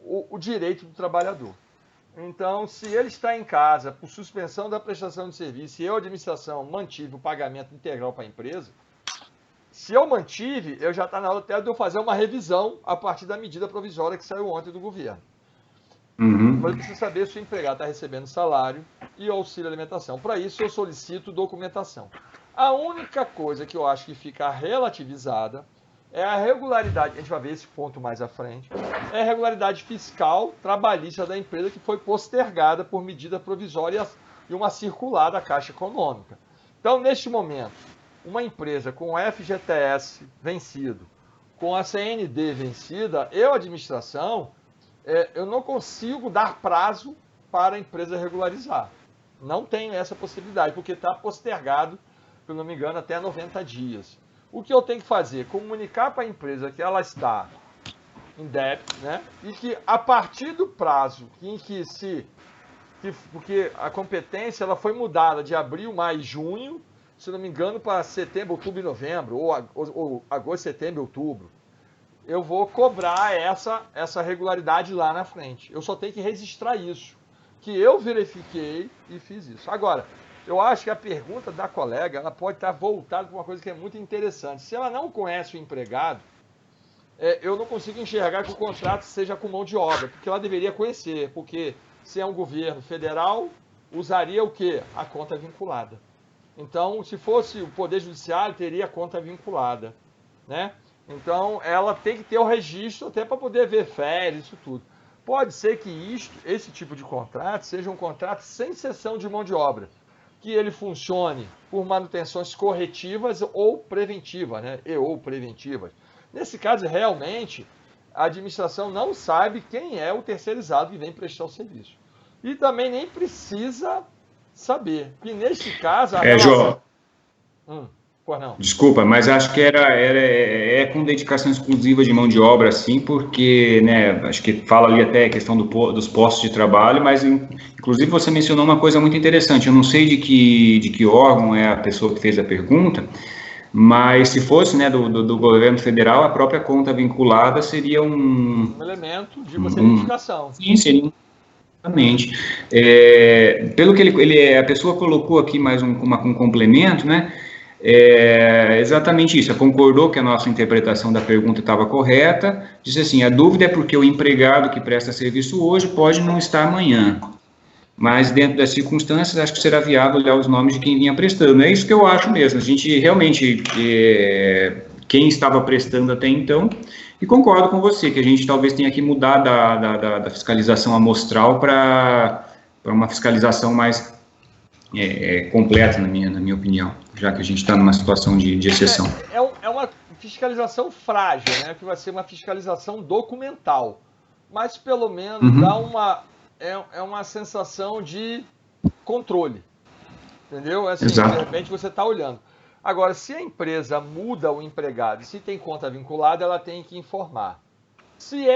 o direito do trabalhador. Então, se ele está em casa por suspensão da prestação de serviço e eu, administração, mantive o pagamento integral para a empresa, se eu mantive, eu já está na hora até de eu fazer uma revisão a partir da medida provisória que saiu ontem do governo. Mas eu preciso saber se o empregado está recebendo salário e auxílio alimentação. Para isso, eu solicito documentação. A única coisa que eu acho que fica relativizada é a regularidade, a gente vai ver esse ponto mais à frente, é a regularidade fiscal trabalhista da empresa que foi postergada por medida provisória e uma circular da Caixa Econômica. Então, neste momento, uma empresa com o FGTS vencido, com a CND vencida, administração, eu não consigo dar prazo para a empresa regularizar. Não tenho essa possibilidade, porque está postergado, se não me engano, até 90 dias. O que eu tenho que fazer? Comunicar para a empresa que ela está em débito, né? E que a partir do prazo em que porque a competência ela foi mudada de abril, maio e junho, se não me engano, para setembro, outubro e novembro, ou agosto, setembro e outubro, eu vou cobrar essa regularidade lá na frente. Eu só tenho que registrar isso, que eu verifiquei e fiz isso. Agora, eu acho que a pergunta da colega ela pode estar voltada para uma coisa que é muito interessante. Se ela não conhece o empregado, eu não consigo enxergar que o contrato seja com mão de obra, porque ela deveria conhecer, porque se é um governo federal, usaria o quê? A conta vinculada. Então, se fosse o Poder Judiciário, teria a conta vinculada, né? Então, ela tem que ter o registro até para poder ver férias, isso tudo. Pode ser que esse tipo de contrato seja um contrato sem cessão de mão de obra, que ele funcione por manutenções corretivas ou preventivas, né? Ou preventivas. Nesse caso, realmente, a administração não sabe quem é o terceirizado que vem prestar o serviço. E também nem precisa saber. E neste caso, a relação... João, pois não. Desculpa, mas acho que é com dedicação exclusiva de mão de obra, sim, porque, né, acho que fala ali até a questão dos postos de trabalho, mas inclusive você mencionou uma coisa muito interessante. Eu não sei de que órgão é a pessoa que fez a pergunta, mas se fosse, né, do governo federal, a própria conta vinculada seria um elemento de você identificação. Sim, seria exatamente. Pelo que a pessoa colocou aqui mais um complemento, né? Exatamente isso, ela concordou que a nossa interpretação da pergunta estava correta, disse assim, a dúvida é porque o empregado que presta serviço hoje pode não estar amanhã, mas dentro das circunstâncias acho que será viável olhar os nomes de quem vinha prestando. É isso que eu acho mesmo, a gente realmente, quem estava prestando até então, e concordo com você, que a gente talvez tenha que mudar da fiscalização amostral para uma fiscalização mais completa, na minha opinião, já que a gente está numa situação de exceção. É uma fiscalização frágil, né? Que vai ser uma fiscalização documental, mas pelo menos dá uma sensação de controle, entendeu? Assim, de repente você está olhando. Agora, se a empresa muda o empregado, se tem conta vinculada, ela tem que informar. Se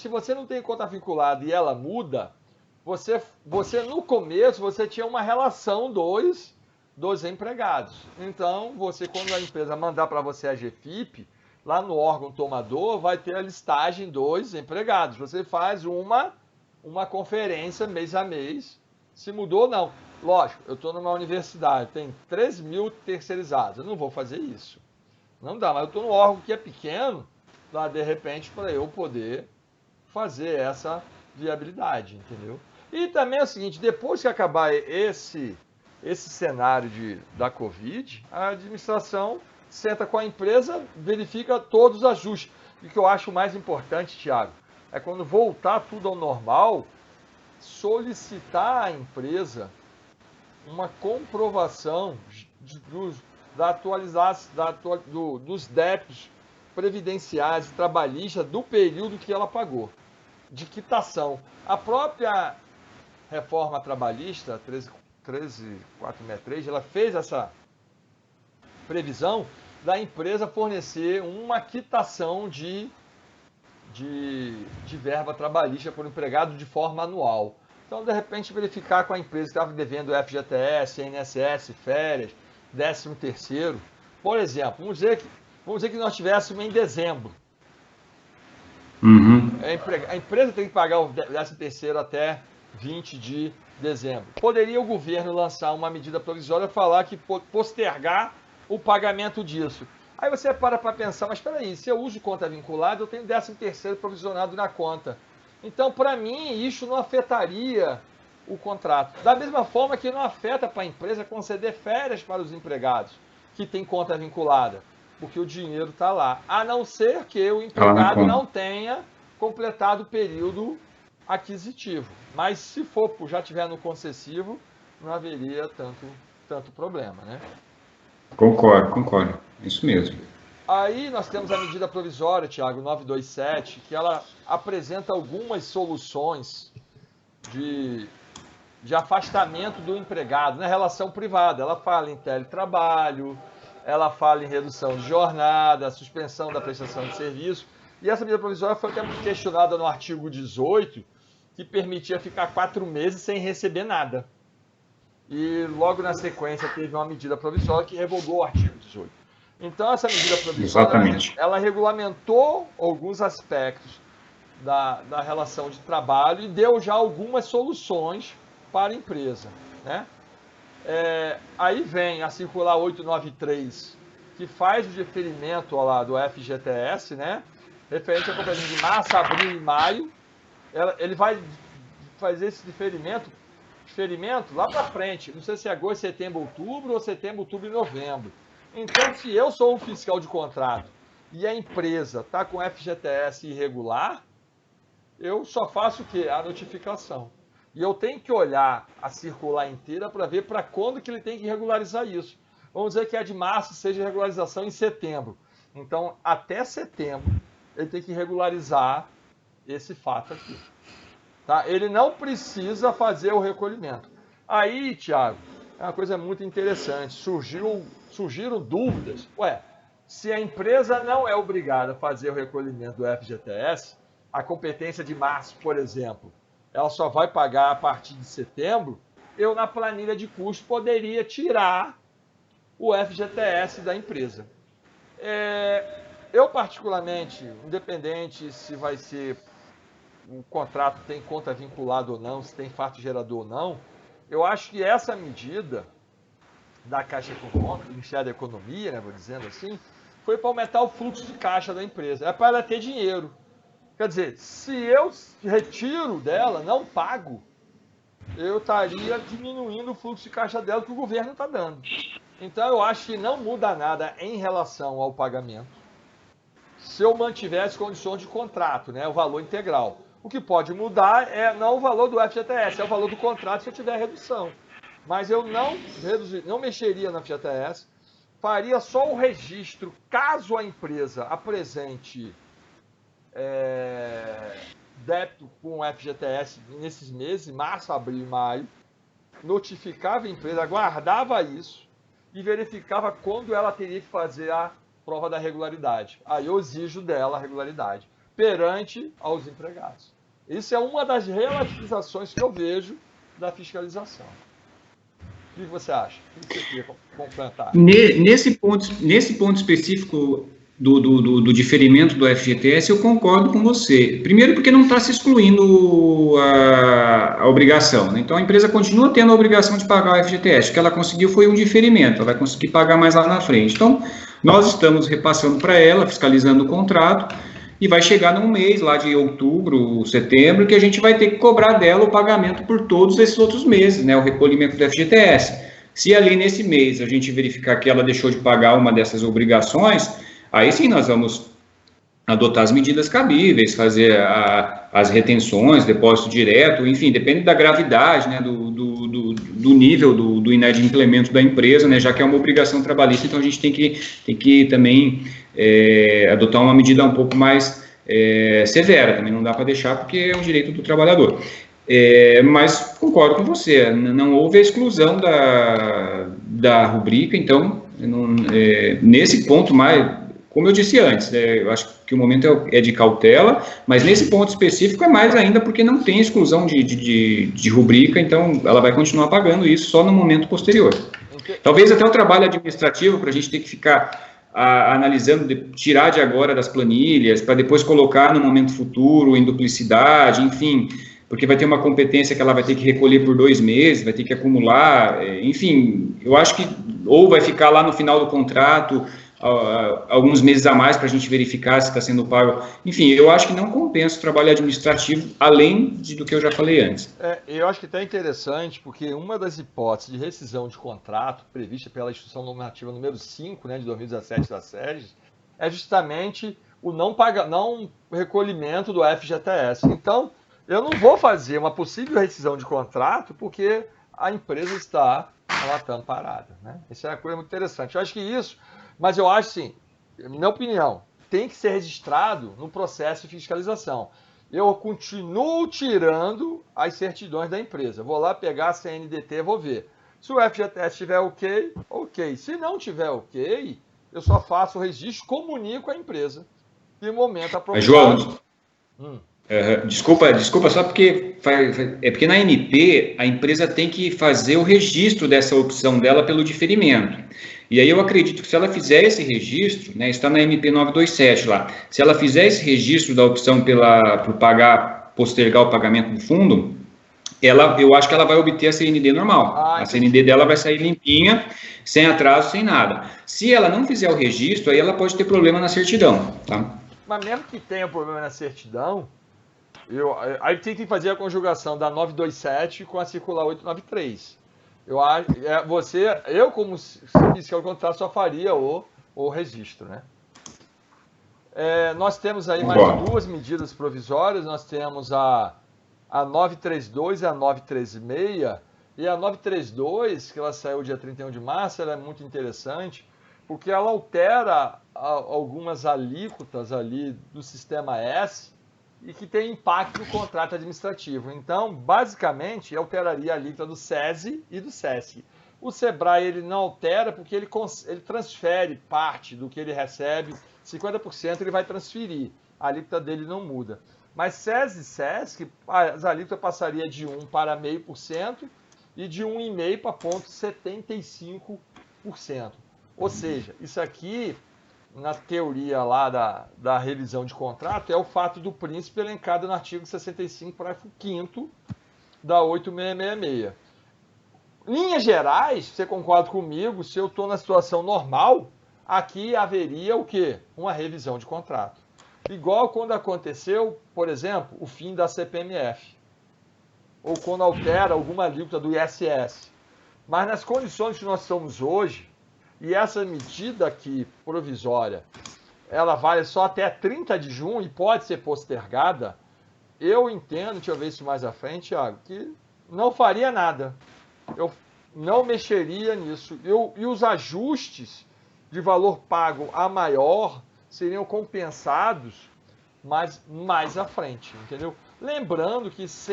você não tem conta vinculada e ela muda, você no começo você tinha uma relação dos empregados. Então, quando a empresa mandar para você a GFIP, lá no órgão tomador vai ter a listagem dos empregados. Você faz uma conferência mês a mês, se mudou ou não. Lógico, eu estou numa universidade, tem 3 mil terceirizados, eu não vou fazer isso. Não dá, mas eu estou num órgão que é pequeno, lá de repente para eu poder fazer essa viabilidade, entendeu? E também é o seguinte, depois que acabar esse cenário da Covid, a administração senta com a empresa, verifica todos os ajustes. E o que eu acho mais importante, Thiago, é quando voltar tudo ao normal, solicitar à empresa uma comprovação da atualização dos débitos previdenciários e trabalhistas do período que ela pagou, de quitação. A própria reforma trabalhista 13463, ela fez essa previsão da empresa fornecer uma quitação de verba trabalhista por empregado de forma anual. Então, de repente, verificar com a empresa que estava devendo FGTS, INSS, férias, 13º. Por exemplo, vamos dizer que nós tivéssemos em dezembro. A empresa tem que pagar o 13º até 20 de dezembro. Poderia o governo lançar uma medida provisória e falar que postergar o pagamento disso. Aí você para pensar, mas espera aí, se eu uso conta vinculada, eu tenho 13º provisionado na conta. Então, para mim, isso não afetaria o contrato. Da mesma forma que não afeta para a empresa conceder férias para os empregados que têm conta vinculada, porque o dinheiro está lá. A não ser que o empregado não tenha completado o período aquisitivo. Mas se já tiver no concessivo, não haveria tanto problema, né? Concordo. Isso mesmo. Aí nós temos a medida provisória, Thiago, 927, que ela apresenta algumas soluções de afastamento do empregado na relação privada. Ela fala em teletrabalho, ela fala em redução de jornada, suspensão da prestação de serviço. E essa medida provisória foi até questionada no artigo 18, que permitia ficar 4 meses sem receber nada. E logo na sequência teve uma medida provisória que revogou o artigo 18. Então essa medida provisória, ela regulamentou alguns aspectos da relação de trabalho e deu já algumas soluções para a empresa, né? Aí vem a circular 893, que faz o diferimento lá do FGTS, né? Referente a competência de março, abril e maio. Ele vai fazer esse diferimento lá para frente. Não sei se é agosto, setembro, outubro, ou setembro, outubro e novembro. Então, se eu sou um fiscal de contrato e a empresa está com FGTS irregular, eu só faço o quê? A notificação. E eu tenho que olhar a circular inteira para ver para quando que ele tem que regularizar isso. Vamos dizer que a de março seja regularização em setembro. Então, até setembro, ele tem que regularizar esse fato aqui. Tá? Ele não precisa fazer o recolhimento. Aí, Tiago, é uma coisa muito interessante. Surgiram dúvidas. Se a empresa não é obrigada a fazer o recolhimento do FGTS, a competência de março, por exemplo, ela só vai pagar a partir de setembro, eu na planilha de custo poderia tirar o FGTS da empresa. Eu particularmente, independente se vai ser o contrato tem conta vinculada ou não, se tem fato gerador ou não, eu acho que essa medida da Caixa Econômica, do Ministério da Economia, né, vou dizendo assim, foi para aumentar o fluxo de caixa da empresa. É para ela ter dinheiro. Quer dizer, se eu retiro dela, não pago, eu estaria diminuindo o fluxo de caixa dela que o governo está dando. Então, eu acho que não muda nada em relação ao pagamento se eu mantiver as condições de contrato, né, o valor integral. O que pode mudar é não o valor do FGTS, é o valor do contrato se eu tiver redução. Mas eu não mexeria no FGTS, faria só o registro caso a empresa apresente débito com o FGTS nesses meses, março, abril e maio, notificava a empresa, aguardava isso e verificava quando ela teria que fazer a prova da regularidade. Aí eu exijo dela a regularidade perante aos empregados. Isso é uma das relativizações que eu vejo da fiscalização. O que você acha? O que você queria complementar? Nesse ponto específico do diferimento do FGTS, eu concordo com você. Primeiro, porque não está se excluindo a obrigação, né? Então, a empresa continua tendo a obrigação de pagar o FGTS. O que ela conseguiu foi um diferimento, ela vai conseguir pagar mais lá na frente. Então, nós estamos repassando para ela, fiscalizando o contrato, e vai chegar num mês lá de outubro, setembro, que a gente vai ter que cobrar dela o pagamento por todos esses outros meses, né, o recolhimento do FGTS. Se ali nesse mês a gente verificar que ela deixou de pagar uma dessas obrigações, aí sim nós vamos adotar as medidas cabíveis, fazer as retenções, depósito direto, enfim, depende da gravidade, né, do nível do inadimplemento da empresa, né, já que é uma obrigação trabalhista, então a gente tem que também adotar uma medida um pouco mais severa, também não dá para deixar porque é um direito do trabalhador. Mas concordo com você, não houve a exclusão da rubrica, então, nesse ponto mais... Como eu disse antes, eu acho que o momento é de cautela, mas nesse ponto específico é mais ainda porque não tem exclusão de rubrica, então ela vai continuar pagando isso só no momento posterior. Talvez até o trabalho administrativo, para a gente ter que ficar analisando, tirar de agora das planilhas, para depois colocar no momento futuro, em duplicidade, enfim, porque vai ter uma competência que ela vai ter que recolher por 2 meses, vai ter que acumular, enfim, eu acho que ou vai ficar lá no final do contrato alguns meses a mais para a gente verificar se está sendo pago. Enfim, eu acho que não compensa o trabalho administrativo, além do que eu já falei antes. Eu acho que está interessante, porque uma das hipóteses de rescisão de contrato prevista pela Instrução Normativa número 5, né, de 2017 da SERGES, é justamente o não recolhimento do FGTS. Então, eu não vou fazer uma possível rescisão de contrato porque a empresa está parada, né? Isso é uma coisa muito interessante. Eu acho que isso... Mas eu acho, sim, minha opinião, tem que ser registrado no processo de fiscalização. Eu continuo tirando as certidões da empresa. Vou lá pegar a CNDT, vou ver. Se o FGTS estiver ok, ok. Se não tiver ok, eu só faço o registro, comunico à empresa e momento Mas, apropriado. João, desculpa só porque é porque na NP a empresa tem que fazer o registro dessa opção dela pelo diferimento. E aí eu acredito que se ela fizer esse registro, né, está na MP 927 lá, se ela fizer esse registro da opção por postergar o pagamento do fundo, eu acho que ela vai obter a CND normal. A CND dela vai sair limpinha, sem atraso, sem nada. Se ela não fizer o registro, aí ela pode ter problema na certidão, tá? Mas mesmo que tenha problema na certidão, aí tem que fazer a conjugação da 927 com a circular 893. Eu como fiscal do contrato, só faria o registro, né? Nós temos aí mais duas medidas provisórias, nós temos a 932 e a 936, e a 932, que ela saiu dia 31 de março, ela é muito interessante, porque ela altera algumas alíquotas ali do sistema S e que tem impacto no contrato administrativo. Então, basicamente, alteraria a alíquota do SESI e do SESC. O Sebrae ele não altera porque ele transfere parte do que ele recebe, 50% ele vai transferir, a alíquota dele não muda. Mas SESI e SESC, as alíquotas passaria de 1 para 0,5% e de 1,5% para 0,75%. Ou seja, isso aqui, na teoria lá da revisão de contrato, é o fato do príncipe elencado no artigo 65, parágrafo 5º da 8666. Linhas gerais, você concorda comigo, se eu estou na situação normal, aqui haveria o quê? Uma revisão de contrato. Igual quando aconteceu, por exemplo, o fim da CPMF. Ou quando altera alguma alíquota do ISS. Mas nas condições que nós estamos hoje, e essa medida aqui, provisória, ela vale só até 30 de junho e pode ser postergada, eu entendo, deixa eu ver isso mais à frente, Thiago, que não faria nada. Eu não mexeria nisso. E os ajustes de valor pago a maior seriam compensados mais à frente, entendeu? Lembrando que os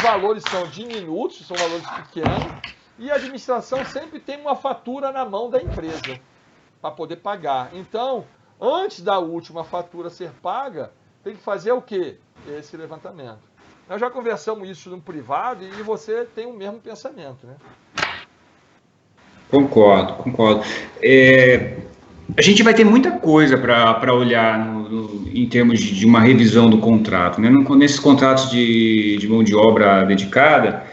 valores são diminutos, são valores pequenos, e a administração sempre tem uma fatura na mão da empresa para poder pagar. Então, antes da última fatura ser paga, tem que fazer o quê? Esse levantamento. Nós já conversamos isso no privado e você tem o mesmo pensamento, né? Concordo. A gente vai ter muita coisa para olhar em termos de uma revisão do contrato, né? Nesses contratos de mão de obra dedicada,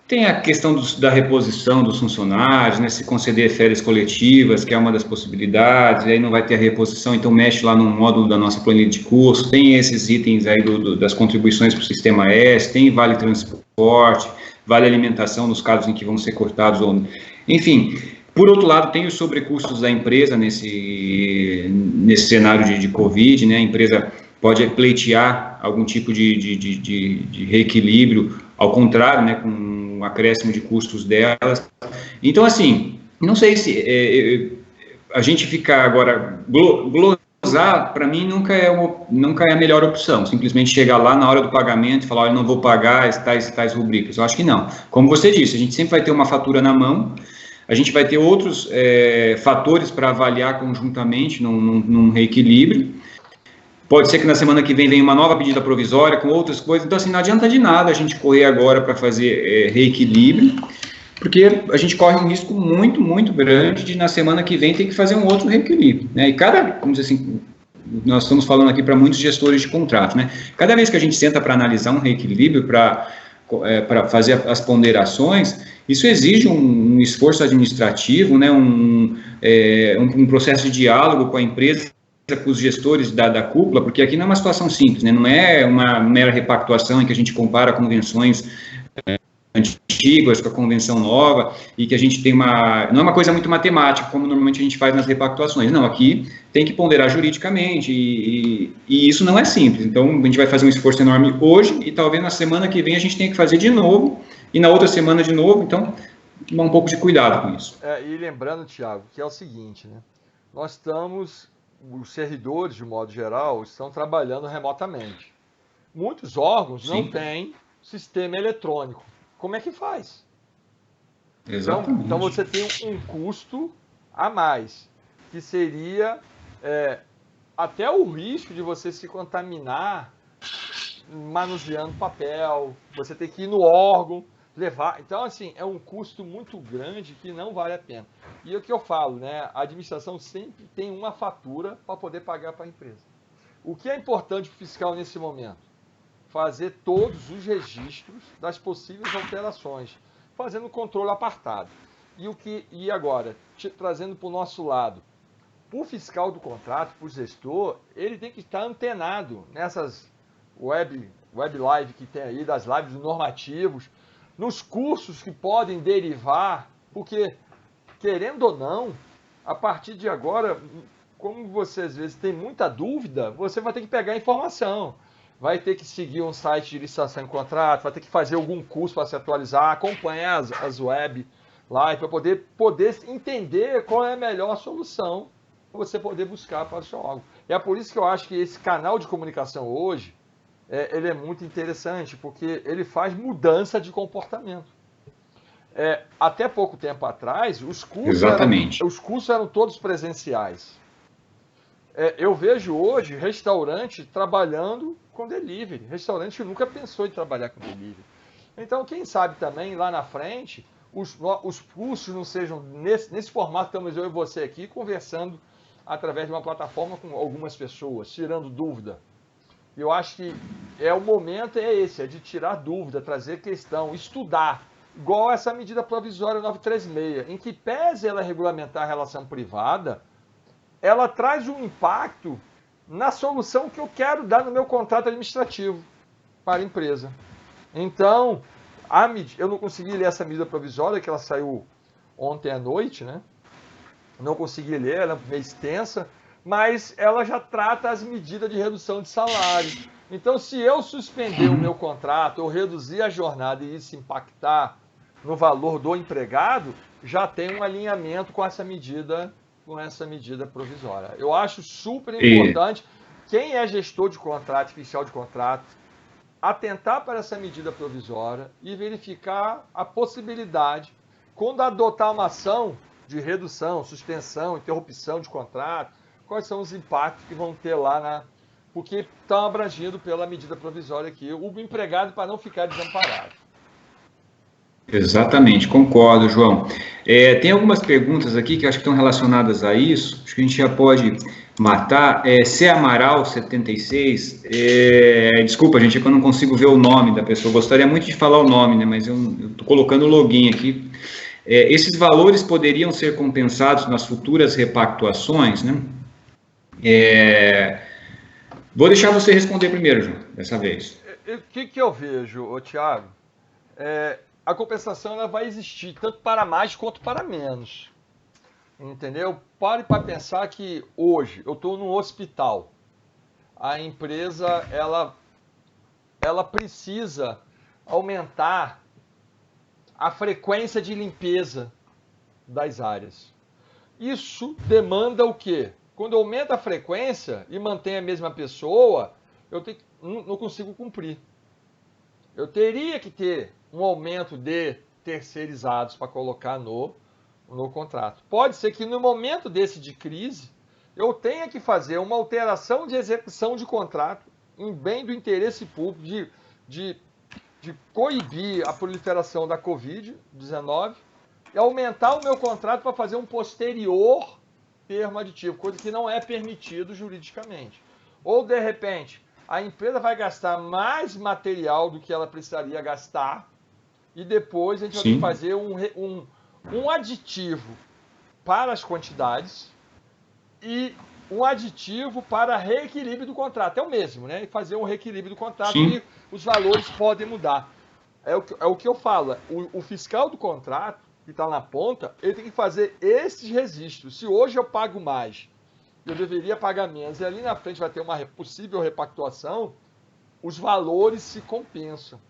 tem a questão da reposição dos funcionários, né? Se conceder férias coletivas, que é uma das possibilidades, aí não vai ter a reposição, então mexe lá no módulo da nossa planilha de curso, tem esses itens aí das contribuições para o sistema S, tem vale transporte, vale alimentação nos casos em que vão ser cortados ou não. Enfim, por outro lado, tem os sobrecustos da empresa nesse cenário de Covid, né? A empresa pode pleitear algum tipo de reequilíbrio, ao contrário, né? Com um acréscimo de custos delas. Então, assim, não sei se a gente ficar agora glosar, para mim, nunca é a melhor opção. Simplesmente chegar lá na hora do pagamento e falar, olha, não vou pagar tais rubricas. Eu acho que não. Como você disse, a gente sempre vai ter uma fatura na mão, a gente vai ter outros fatores para avaliar conjuntamente num reequilíbrio. Pode ser que na semana que vem venha uma nova medida provisória com outras coisas. Então, assim, não adianta de nada a gente correr agora para fazer reequilíbrio, porque a gente corre um risco muito, muito grande de na semana que vem ter que fazer um outro reequilíbrio, né? E vamos dizer assim, nós estamos falando aqui para muitos gestores de contrato, né? Cada vez que a gente senta para analisar um reequilíbrio, para fazer as ponderações, isso exige um esforço administrativo, né? Um processo de diálogo com a empresa, com os gestores da cúpula, porque aqui não é uma situação simples, né? Não é uma mera repactuação em que a gente compara convenções antigas com a convenção nova e que a gente tem não é uma coisa muito matemática, como normalmente a gente faz nas repactuações. Não, aqui tem que ponderar juridicamente e isso não é simples. Então, a gente vai fazer um esforço enorme hoje e talvez na semana que vem a gente tenha que fazer de novo e na outra semana de novo. Então, tomar um pouco de cuidado com isso. E lembrando, Thiago, que é o seguinte, né? Os servidores, de modo geral, estão trabalhando remotamente. Muitos órgãos não têm sistema eletrônico. Como é que faz? Exatamente. Então você tem um custo a mais, que seria até o risco de você se contaminar manuseando papel, você tem que ir no órgão, levar. Então, assim, é um custo muito grande que não vale a pena. E é o que eu falo, né? A administração sempre tem uma fatura para poder pagar para a empresa. O que é importante para o fiscal nesse momento? Fazer todos os registros das possíveis alterações, fazendo o controle apartado. E agora, trazendo para o nosso lado, o fiscal do contrato, para o gestor, ele tem que estar antenado nessas web live que tem aí, das lives normativos, nos cursos que podem derivar, porque, querendo ou não, a partir de agora, como você às vezes tem muita dúvida, você vai ter que pegar a informação. Vai ter que seguir um site de licitação em contrato, vai ter que fazer algum curso para se atualizar, acompanhar as web live para poder entender qual é a melhor solução para você poder buscar para o seu órgão. E é por isso que eu acho que esse canal de comunicação hoje, ele é muito interessante, porque ele faz mudança de comportamento. Até pouco tempo atrás, Exatamente. os cursos eram todos presenciais. Eu vejo hoje restaurante trabalhando com delivery. Restaurante nunca pensou em trabalhar com delivery. Então, quem sabe também, lá na frente, os cursos não sejam nesse formato que estamos eu e você aqui, conversando através de uma plataforma com algumas pessoas, tirando dúvida. Eu acho que o momento é esse, é de tirar dúvida, trazer questão, estudar. Igual essa medida provisória 936, em que pese ela regulamentar a relação privada, ela traz um impacto na solução que eu quero dar no meu contrato administrativo para a empresa. Então, eu não consegui ler essa medida provisória, que ela saiu ontem à noite, né? Não consegui ler, ela é meio extensa, mas ela já trata as medidas de redução de salário. Então, se eu suspender o meu contrato ou reduzir a jornada e isso impactar no valor do empregado, já tem um alinhamento com essa medida provisória. Eu acho super importante quem é gestor de contrato, fiscal de contrato, atentar para essa medida provisória e verificar a possibilidade, quando adotar uma ação de redução, suspensão, interrupção de contrato, quais são os impactos que vão ter lá porque estão abrangidos pela medida provisória aqui, o empregado para não ficar desamparado. Exatamente, concordo, João. Tem algumas perguntas aqui que acho que estão relacionadas a isso, acho que a gente já pode matar. C. Amaral, 76, desculpa, gente, é que eu não consigo ver o nome da pessoa, gostaria muito de falar o nome, né, mas eu estou colocando o login aqui. Esses valores poderiam ser compensados nas futuras repactuações, né? Vou deixar você responder primeiro, João, dessa vez. O que eu vejo, Thiago? A compensação ela vai existir tanto para mais quanto para menos. Entendeu? Pare para pensar que hoje eu estou num hospital. A empresa ela precisa aumentar a frequência de limpeza das áreas. Isso demanda o quê? Quando aumenta a frequência e mantém a mesma pessoa, eu não consigo cumprir. Eu teria que ter um aumento de terceirizados para colocar no contrato. Pode ser que no momento desse de crise, eu tenha que fazer uma alteração de execução de contrato em bem do interesse público de coibir a proliferação da Covid-19 e aumentar o meu contrato para fazer um posterior termo aditivo, coisa que não é permitido juridicamente. Ou, de repente, a empresa vai gastar mais material do que ela precisaria gastar e depois a gente vai ter que fazer um aditivo para as quantidades e um aditivo para reequilíbrio do contrato. É o mesmo, né? Fazer um reequilíbrio do contrato e os valores podem mudar. É o que eu falo. O fiscal do contrato, que está na ponta, ele tem que fazer esses registros. Se hoje eu pago mais, eu deveria pagar menos, e ali na frente vai ter uma possível repactuação, os valores se compensam.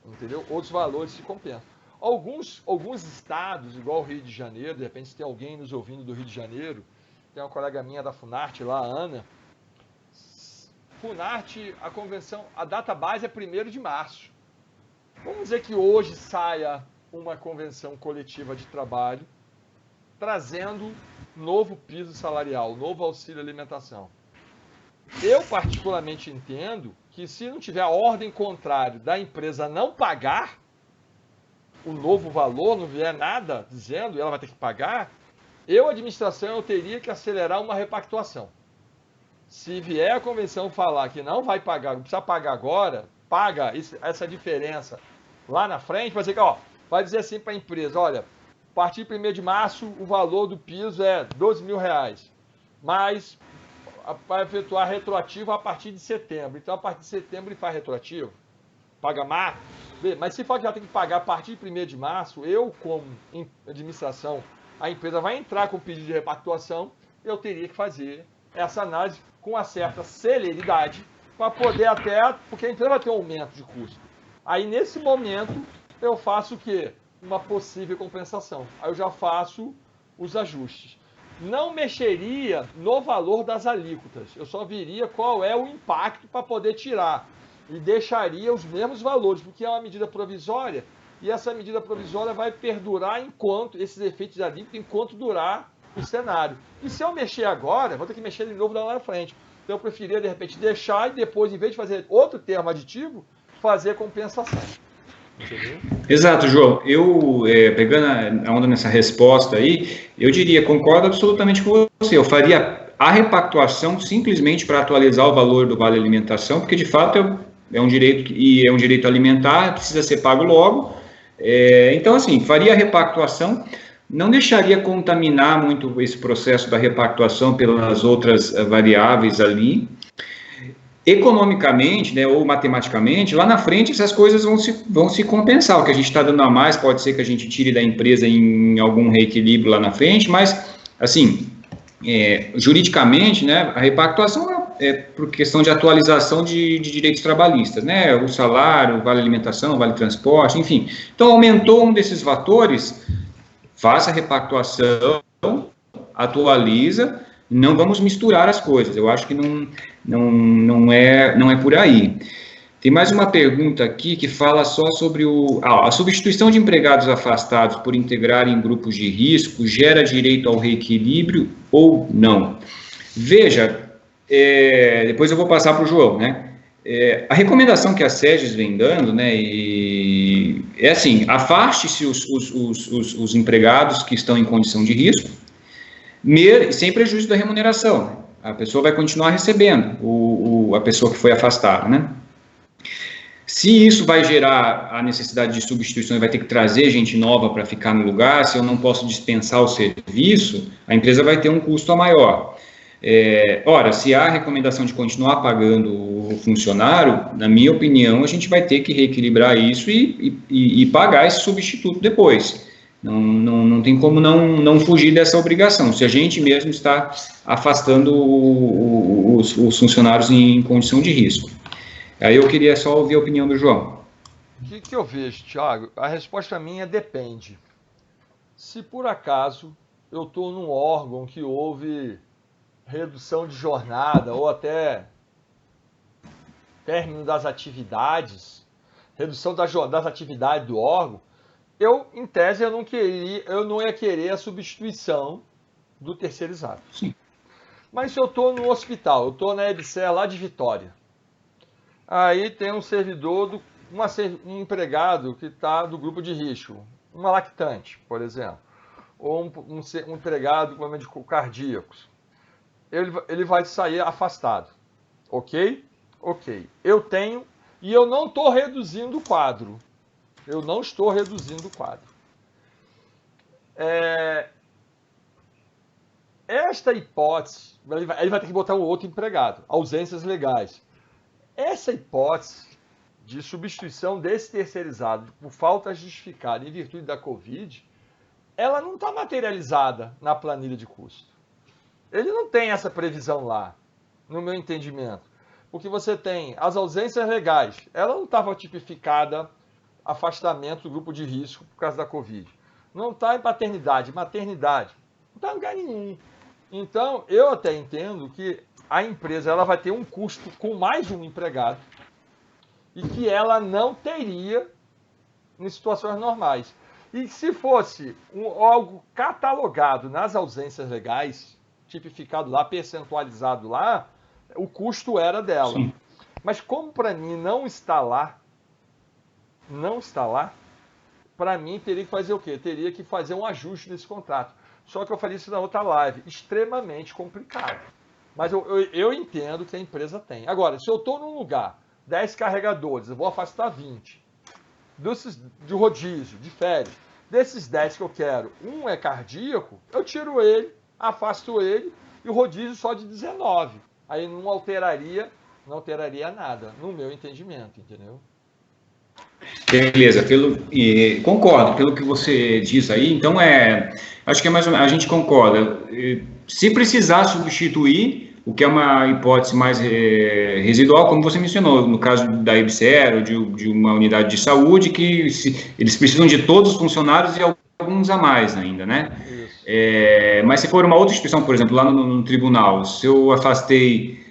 Entendeu? Outros valores se compensam. Alguns estados, igual o Rio de Janeiro, de repente se tem alguém nos ouvindo do Rio de Janeiro, tem uma colega minha da Funarte lá, a Ana. Funarte, a data base é 1º de março. Vamos dizer que hoje saia uma convenção coletiva de trabalho trazendo novo piso salarial, novo auxílio alimentação. Eu particularmente entendo que se não tiver a ordem contrária da empresa não pagar o novo valor, não vier nada dizendo, ela vai ter que pagar, administração, eu teria que acelerar uma repactuação. Se vier a convenção falar que não vai pagar, não precisa pagar agora, paga essa diferença lá na frente, vai dizer que, ó, vai dizer assim para a empresa, olha, a partir de 1º de março, o valor do piso é R$ 12.000, mas vai efetuar retroativo a partir de setembro. Então, a partir de setembro ele faz retroativo, paga mais. Mas se for que já tem que pagar a partir de 1º de março, eu, como administração, a empresa vai entrar com o pedido de repactuação, eu teria que fazer essa análise com uma certa celeridade para poder até, porque a empresa vai ter um aumento de custo. Aí, nesse momento, eu faço o quê? Uma possível compensação. Aí eu já faço os ajustes. Não mexeria no valor das alíquotas. Eu só viria qual é o impacto para poder tirar. E deixaria os mesmos valores, porque é uma medida provisória, e essa medida provisória vai perdurar enquanto, esses efeitos de alíquota, enquanto durar o cenário. E se eu mexer agora, vou ter que mexer de novo lá na frente. Então eu preferia, de repente, deixar e depois, em vez de fazer outro termo aditivo, fazer compensação. Entendeu? Exato, João. Eu, pegando a onda nessa resposta aí, eu diria, concordo absolutamente com você. Eu faria a repactuação simplesmente para atualizar o valor do vale alimentação, porque de fato é um direito e é um direito alimentar, precisa ser pago logo. Então, assim, faria a repactuação, não deixaria contaminar muito esse processo da repactuação pelas outras variáveis ali. Economicamente, né, ou matematicamente, lá na frente essas coisas vão se compensar. O que a gente está dando a mais pode ser que a gente tire da empresa em algum reequilíbrio lá na frente, mas, assim, juridicamente, né, a repactuação é por questão de atualização de direitos trabalhistas, né, o salário, vale alimentação, vale transporte, enfim. Então, aumentou um desses fatores, faça a repactuação, atualiza, não vamos misturar as coisas. Eu acho que não é por aí. Tem mais uma pergunta aqui que fala só sobre a substituição de empregados afastados por integrar em grupos de risco gera direito ao reequilíbrio ou não? Veja, depois eu vou passar para o João, né? A recomendação que a SEGES vem dando, né, é assim, afaste-se os empregados que estão em condição de risco, sem prejuízo da remuneração. A pessoa vai continuar recebendo, a pessoa que foi afastada, né? Se isso vai gerar a necessidade de substituição e vai ter que trazer gente nova para ficar no lugar, se eu não posso dispensar o serviço, a empresa vai ter um custo maior. Ora, se há a recomendação de continuar pagando o funcionário, na minha opinião, a gente vai ter que reequilibrar isso e pagar esse substituto depois. Não tem como não fugir dessa obrigação, se a gente mesmo está afastando os funcionários em condição de risco. Aí eu queria só ouvir a opinião do João. O que eu vejo, Thiago? A resposta minha depende. Se por acaso eu estou num órgão que houve redução de jornada ou até término das atividades, redução das atividades do órgão, em tese, eu não ia querer a substituição do terceirizado. Sim. Mas se eu estou no hospital, eu estou na EBSER lá de Vitória, aí tem um servidor, um empregado que está do grupo de risco, uma lactante, por exemplo, ou um empregado com problemas cardíacos. Ele vai sair afastado. Ok? Ok. Eu tenho, e eu não estou reduzindo o quadro. Eu não estou reduzindo o quadro. Esta hipótese, ele vai ter que botar um outro empregado, ausências legais. Essa hipótese de substituição desse terceirizado por falta justificada em virtude da Covid, ela não está materializada na planilha de custo. Ele não tem essa previsão lá, no meu entendimento. Porque você tem as ausências legais, ela não estava tipificada afastamento do grupo de risco por causa da Covid. Não está em paternidade, maternidade. Não está em lugar nenhum. Então, eu até entendo que a empresa ela vai ter um custo com mais de um empregado e que ela não teria em situações normais. E se fosse algo catalogado nas ausências legais, tipificado lá, percentualizado lá, o custo era dela. Sim. Mas como para mim não está lá, para mim teria que fazer o quê? Teria que fazer um ajuste nesse contrato. Só que eu falei isso na outra live, extremamente complicado. Mas eu entendo que a empresa tem. Agora, se eu estou num lugar, 10 carregadores, eu vou afastar 20. De rodízio, de férias. Desses 10 que eu quero, um é cardíaco, eu tiro ele, afasto ele, e o rodízio só de 19. Aí não alteraria nada, no meu entendimento, entendeu? Beleza, concordo pelo que você diz aí. Então, acho que é mais ou menos, a gente concorda. Se precisar substituir, o que é uma hipótese mais residual, como você mencionou, no caso da IBSER ou de uma unidade de saúde, que eles precisam de todos os funcionários e alguns a mais ainda, né? Mas se for uma outra instituição, por exemplo, lá no tribunal, se eu afastei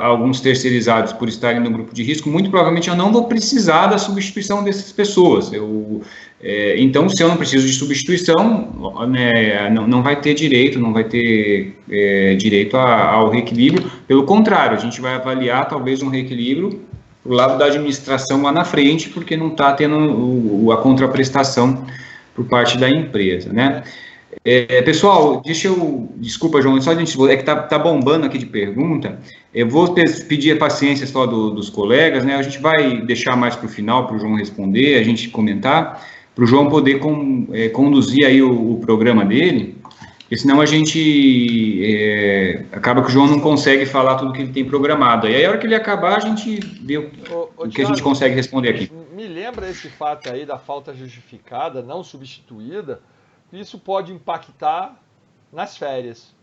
alguns terceirizados por estarem no grupo de risco, muito provavelmente eu não vou precisar da substituição dessas pessoas. Então, se eu não preciso de substituição, né, não vai ter direito, direito ao reequilíbrio. Pelo contrário, a gente vai avaliar talvez um reequilíbrio do lado da administração lá na frente, porque não está tendo a contraprestação por parte da empresa, né? Pessoal, desculpa, João, só a gente, é que tá bombando aqui de pergunta. Eu vou pedir a paciência só dos colegas, né? A gente vai deixar mais para o final para o João responder, a gente comentar, para o João poder conduzir aí o programa dele, porque senão a gente acaba que o João não consegue falar tudo que ele tem programado. E aí, a hora que ele acabar, a gente vê o que a gente consegue responder aqui. Me lembra esse fato aí da falta justificada, não substituída. Isso pode impactar nas férias.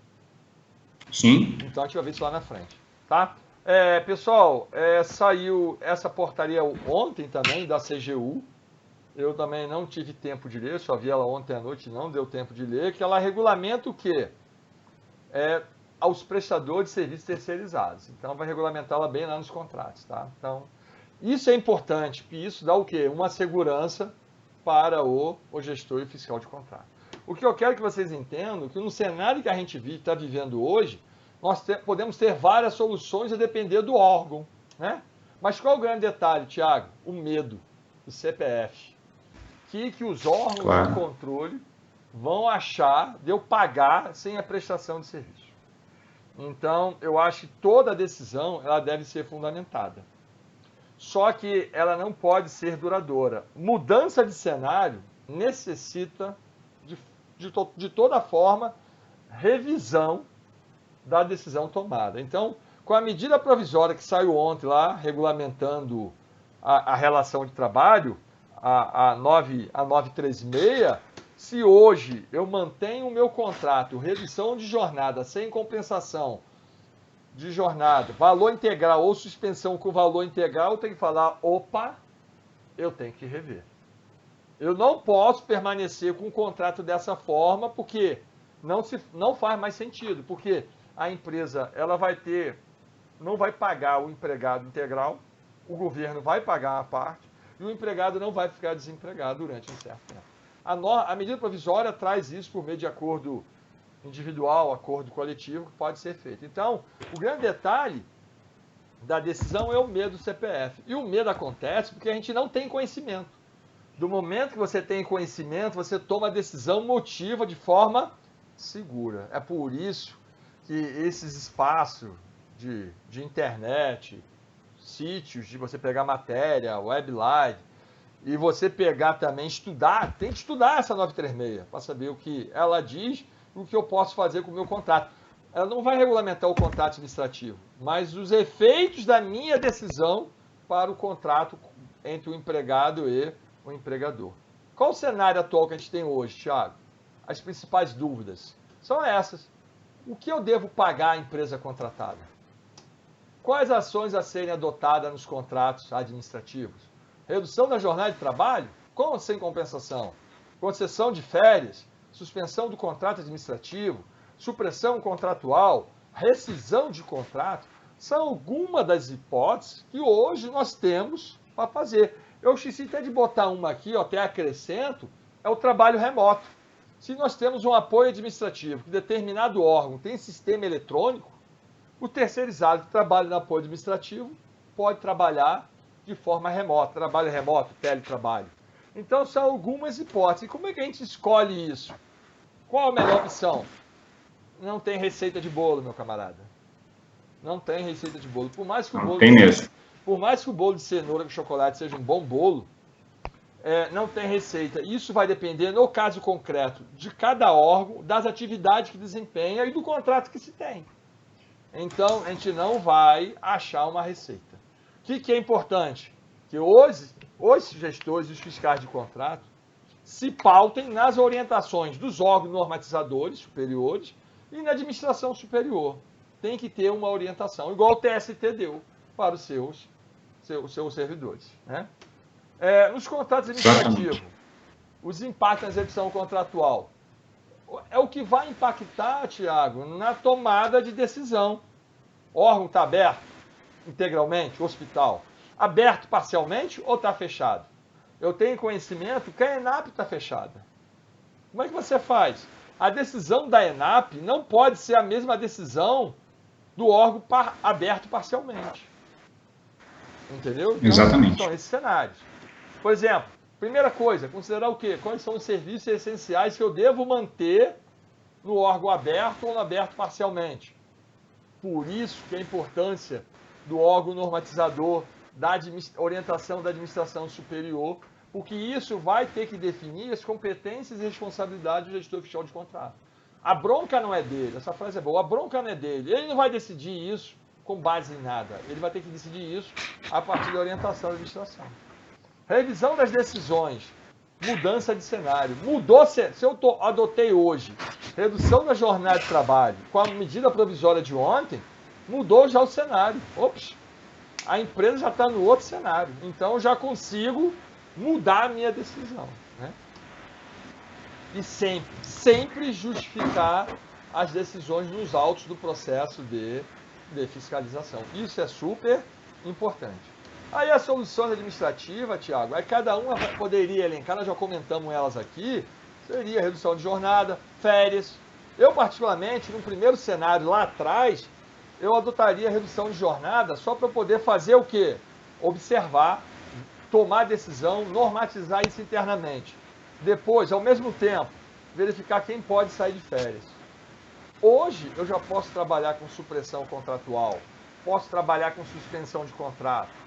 Sim. Então a gente vai ver isso lá na frente, tá? Pessoal, saiu essa portaria ontem também da CGU. Eu também não tive tempo de ler, só vi ela ontem à noite, não deu tempo de ler, que ela regulamenta o quê? Aos prestadores de serviços terceirizados. Então vai regulamentá-la bem lá nos contratos, tá? Então, isso é importante, porque isso dá o quê? Uma segurança para o gestor e fiscal de contrato. O que eu quero que vocês entendam, que no cenário que a gente está vivendo hoje, nós podemos ter várias soluções a depender do órgão, né? Mas qual é o grande detalhe, Tiago? O medo do CPF. Que os órgãos de controle vão achar de eu pagar sem a prestação de serviço. Então, eu acho que toda decisão ela deve ser fundamentada. Só que ela não pode ser duradoura. Mudança de cenário necessita, de toda forma, revisão da decisão tomada. Então, com a medida provisória que saiu ontem lá, regulamentando a relação de trabalho, a 936, se hoje eu mantenho o meu contrato, redução de jornada sem compensação de jornada, valor integral ou suspensão com valor integral, eu tenho que falar, opa, eu tenho que rever. Eu não posso permanecer com o contrato dessa forma, porque não faz mais sentido, porque a empresa não vai pagar o empregado integral, o governo vai pagar a parte, e o empregado não vai ficar desempregado durante um certo tempo. A medida provisória traz isso por meio de acordo individual, acordo coletivo, que pode ser feito. Então, o grande detalhe da decisão é o medo do CPF. E o medo acontece porque a gente não tem conhecimento. Do momento que você tem conhecimento, você toma a decisão, motiva de forma segura. É por isso que esses espaços de internet, sítios de você pegar matéria, web live, e você pegar também, estudar, tem que estudar essa 936 para saber o que ela diz e o que eu posso fazer com o meu contrato. Ela não vai regulamentar o contrato administrativo, mas os efeitos da minha decisão para o contrato entre o empregado e o empregador. Qual o cenário atual que a gente tem hoje, Thiago? As principais dúvidas são essas. O que eu devo pagar à empresa contratada? Quais ações a serem adotadas nos contratos administrativos? Redução da jornada de trabalho? Com ou sem compensação? Concessão de férias? Suspensão do contrato administrativo? Supressão contratual? Rescisão de contrato? São algumas das hipóteses que hoje nós temos para fazer. Eu esqueci até de botar uma aqui, até acrescento, é o trabalho remoto. Se nós temos um apoio administrativo que determinado órgão tem sistema eletrônico, O terceirizado que trabalha no apoio administrativo pode trabalhar de forma remota, trabalho remoto, teletrabalho. Então, são algumas hipóteses. E como é que a gente escolhe isso? Qual a melhor opção? Não tem receita de bolo, meu camarada. Não tem receita de bolo. Por mais que o bolo de cenoura com chocolate seja um bom bolo, não tem receita. Isso vai depender, no caso concreto, de cada órgão, das atividades que desempenha e do contrato que se tem. Então, a gente não vai achar uma receita. O que é importante? Que hoje, os gestores e os fiscais de contrato se pautem nas orientações dos órgãos normatizadores superiores e na administração superior. Tem que ter uma orientação, igual o TST deu para os seus servidores. Né? Nos contratos administrativos, os impactos na execução contratual. É o que vai impactar, Tiago, na tomada de decisão. O órgão está aberto integralmente, o hospital. Aberto parcialmente ou está fechado? Eu tenho conhecimento que a ENAP está fechada. Como é que você faz? A decisão da ENAP não pode ser a mesma decisão do órgão aberto parcialmente. Entendeu? Então, exatamente. São esses cenários. Por exemplo, primeira coisa, considerar o quê? Quais são os serviços essenciais que eu devo manter no órgão aberto ou no aberto parcialmente? Por isso que a importância do órgão normatizador, da orientação da administração superior, porque isso vai ter que definir as competências e responsabilidades do gestor fiscal de contrato. A bronca não é dele, essa frase é boa, a bronca não é dele, ele não vai decidir isso com base em nada, ele vai ter que decidir isso a partir da orientação da administração. Revisão das decisões, mudança de cenário. Se eu adotei hoje redução da jornada de trabalho com a medida provisória de ontem, mudou já o cenário. Ops, a empresa já está no outro cenário. Então, eu já consigo mudar a minha decisão. Né? E sempre justificar as decisões nos autos do processo de fiscalização. Isso é super importante. Aí as soluções administrativas, Tiago, aí cada uma poderia elencar, nós já comentamos elas aqui, seria redução de jornada, férias. Eu, particularmente, no primeiro cenário lá atrás, eu adotaria redução de jornada só para poder fazer o quê? Observar, tomar decisão, normatizar isso internamente. Depois, ao mesmo tempo, verificar quem pode sair de férias. Hoje, eu já posso trabalhar com supressão contratual, posso trabalhar com suspensão de contrato,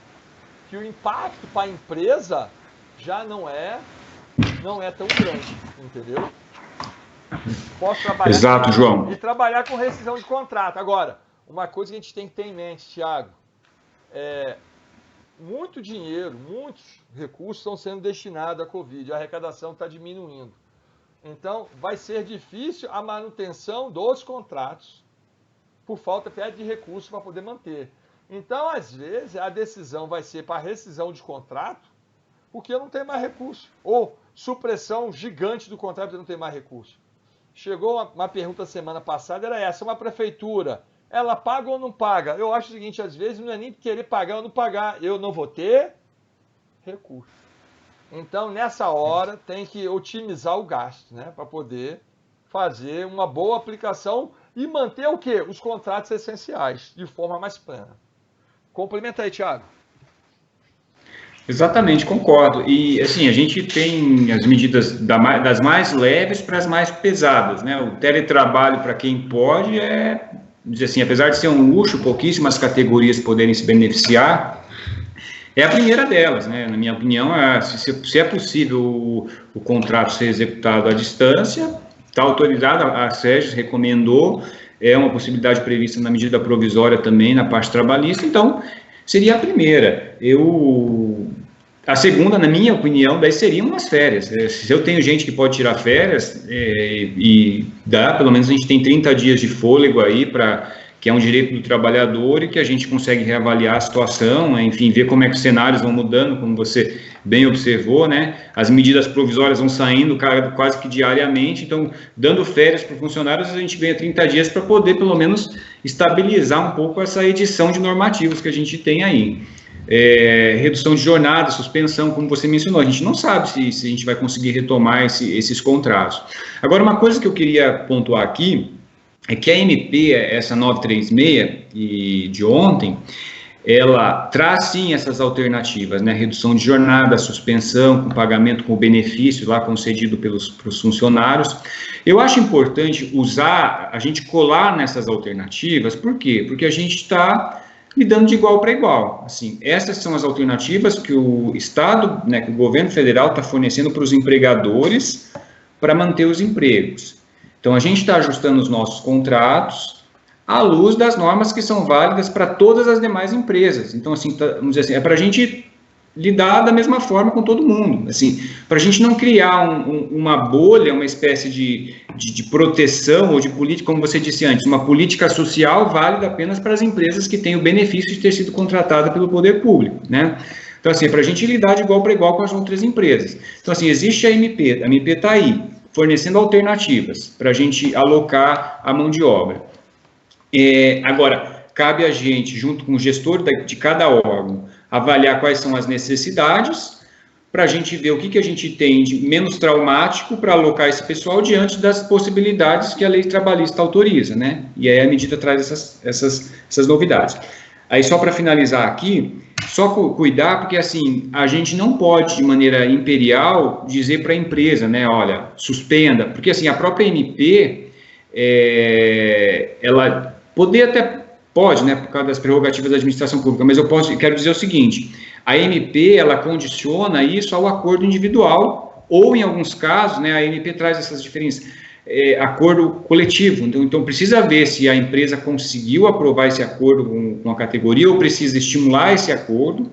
que o impacto para a empresa já não é tão grande, entendeu? Posso trabalhar Exato, João. E trabalhar com rescisão de contrato. Agora, uma coisa que a gente tem que ter em mente, Tiago, muito dinheiro, muitos recursos estão sendo destinados à Covid, a arrecadação está diminuindo. Então, vai ser difícil a manutenção dos contratos por falta até de recursos para poder manter. Então, às vezes, a decisão vai ser para rescisão de contrato, porque eu não tenho mais recurso. Ou supressão gigante do contrato porque eu não tenho mais recurso. Chegou uma pergunta semana passada, era essa, uma prefeitura, ela paga ou não paga? Eu acho o seguinte, às vezes não é nem querer pagar ou não pagar, eu não vou ter recurso. Então, nessa hora, tem que otimizar o gasto, né, para poder fazer uma boa aplicação e manter o quê? Os contratos essenciais, de forma mais plena. Complementa aí, Thiago. Exatamente, concordo. E, assim, a gente tem as medidas das mais leves para as mais pesadas, né? O teletrabalho, para quem pode, dizer assim, apesar de ser um luxo, pouquíssimas categorias poderem se beneficiar, é a primeira delas, né? Na minha opinião, se é possível o contrato ser executado à distância, está autorizado, a SEGES recomendou, é uma possibilidade prevista na medida provisória também, na parte trabalhista, então, seria a primeira. A segunda, na minha opinião, daí seriam as férias. Se eu tenho gente que pode tirar férias, e dá, pelo menos a gente tem 30 dias de fôlego aí, que é um direito do trabalhador e que a gente consegue reavaliar a situação, enfim, ver como é que os cenários vão mudando, como você bem observou, né? As medidas provisórias vão saindo quase que diariamente, então, dando férias para funcionários, a gente ganha 30 dias para poder, pelo menos, estabilizar um pouco essa edição de normativos que a gente tem aí. Redução de jornada, suspensão, como você mencionou, a gente não sabe se a gente vai conseguir retomar esses contratos. Agora, uma coisa que eu queria pontuar aqui, é que a MP, essa 936 e de ontem, ela traz sim essas alternativas, né? Redução de jornada, suspensão, com pagamento com benefício lá concedido pelos funcionários. Eu acho importante usar, a gente colar nessas alternativas, por quê? Porque a gente está lidando de igual para igual. Assim, essas são as alternativas que o Estado, né, que o governo federal está fornecendo para os empregadores para manter os empregos. Então, a gente está ajustando os nossos contratos à luz das normas que são válidas para todas as demais empresas. Então, assim, vamos dizer assim, é para a gente lidar da mesma forma com todo mundo, assim, para a gente não criar uma bolha, uma espécie de proteção ou de política, como você disse antes, uma política social válida apenas para as empresas que têm o benefício de ter sido contratada pelo poder público, né? Então, assim, é para a gente lidar de igual para igual com as outras empresas. Então, assim, existe a MP está aí, fornecendo alternativas para a gente alocar a mão de obra. Agora, cabe a gente, junto com o gestor de cada órgão, avaliar quais são as necessidades, para a gente ver o que a gente tem de menos traumático para alocar esse pessoal diante das possibilidades que a lei trabalhista autoriza, né? E aí a medida traz essas novidades. Aí, só para finalizar aqui, só cuidar, porque assim, a gente não pode, de maneira imperial, dizer para a empresa, né, olha, suspenda, porque assim, a própria MP, ela pode, né, por causa das prerrogativas da administração pública, mas quero dizer o seguinte, a MP, ela condiciona isso ao acordo individual, ou em alguns casos, né, a MP traz essas diferenças, acordo coletivo, então precisa ver se a empresa conseguiu aprovar esse acordo com a categoria ou precisa estimular esse acordo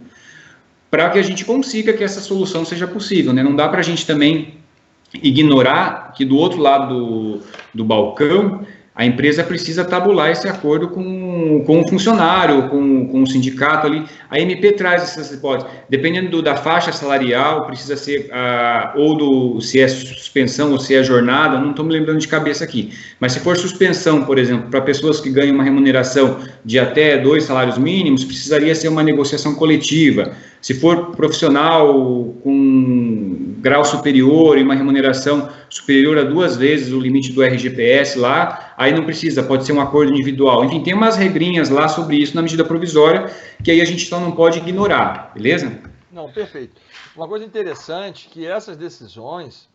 para que a gente consiga que essa solução seja possível, né? Não dá para a gente também ignorar que do outro lado do balcão a empresa precisa tabular esse acordo com o funcionário, com o sindicato ali. A MP traz essas hipóteses. Dependendo da faixa salarial, precisa ser, se é suspensão ou se é jornada, não estou me lembrando de cabeça aqui. Mas se for suspensão, por exemplo, para pessoas que ganham uma remuneração de até 2 salários mínimos, precisaria ser uma negociação coletiva. Se for profissional com grau superior e uma remuneração superior a 2 vezes o limite do RGPS lá, aí não precisa, pode ser um acordo individual. Enfim, tem umas regrinhas lá sobre isso na medida provisória, que aí a gente só não pode ignorar, beleza? Não, perfeito. Uma coisa interessante é que essas decisões,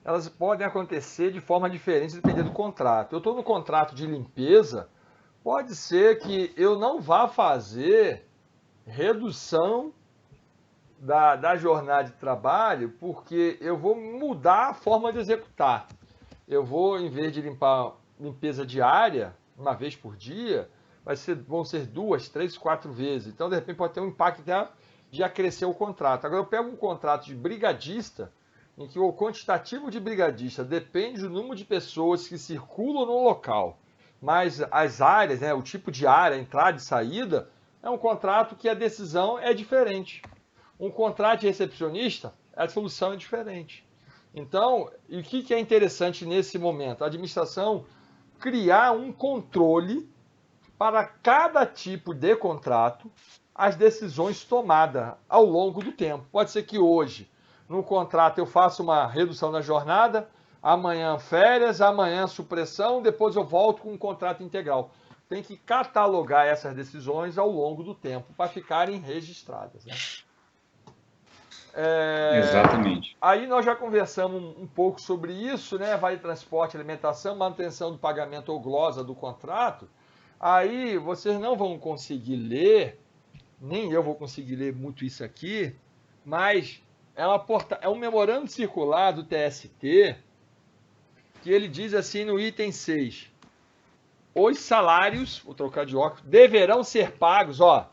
elas podem acontecer de forma diferente dependendo do contrato. Eu estou no contrato de limpeza, pode ser que eu não vá fazer redução da jornada de trabalho, porque eu vou mudar a forma de executar. Eu vou, em vez de limpeza diária, uma vez por dia, vão ser 2, 3, 4 vezes. Então, de repente, pode ter um impacto até de acrescer o contrato. Agora, eu pego um contrato de brigadista, em que o quantitativo de brigadista depende do número de pessoas que circulam no local, mas as áreas, né, o tipo de área, entrada e saída, é um contrato que a decisão é diferente. Um contrato de recepcionista, a solução é diferente. Então, e o que é interessante nesse momento? A administração criar um controle para cada tipo de contrato, as decisões tomadas ao longo do tempo. Pode ser que hoje, no contrato, eu faça uma redução da jornada, amanhã férias, amanhã supressão, depois eu volto com um contrato integral. Tem que catalogar essas decisões ao longo do tempo para ficarem registradas, né? Exatamente. Aí nós já conversamos um pouco sobre isso, né? Vale transporte, alimentação, manutenção do pagamento ou glosa do contrato. Aí vocês não vão conseguir ler, nem eu vou conseguir ler muito isso aqui, mas é um memorando circular do TST que ele diz assim no item 6: os salários, vou trocar de óculos, deverão ser pagos, ó.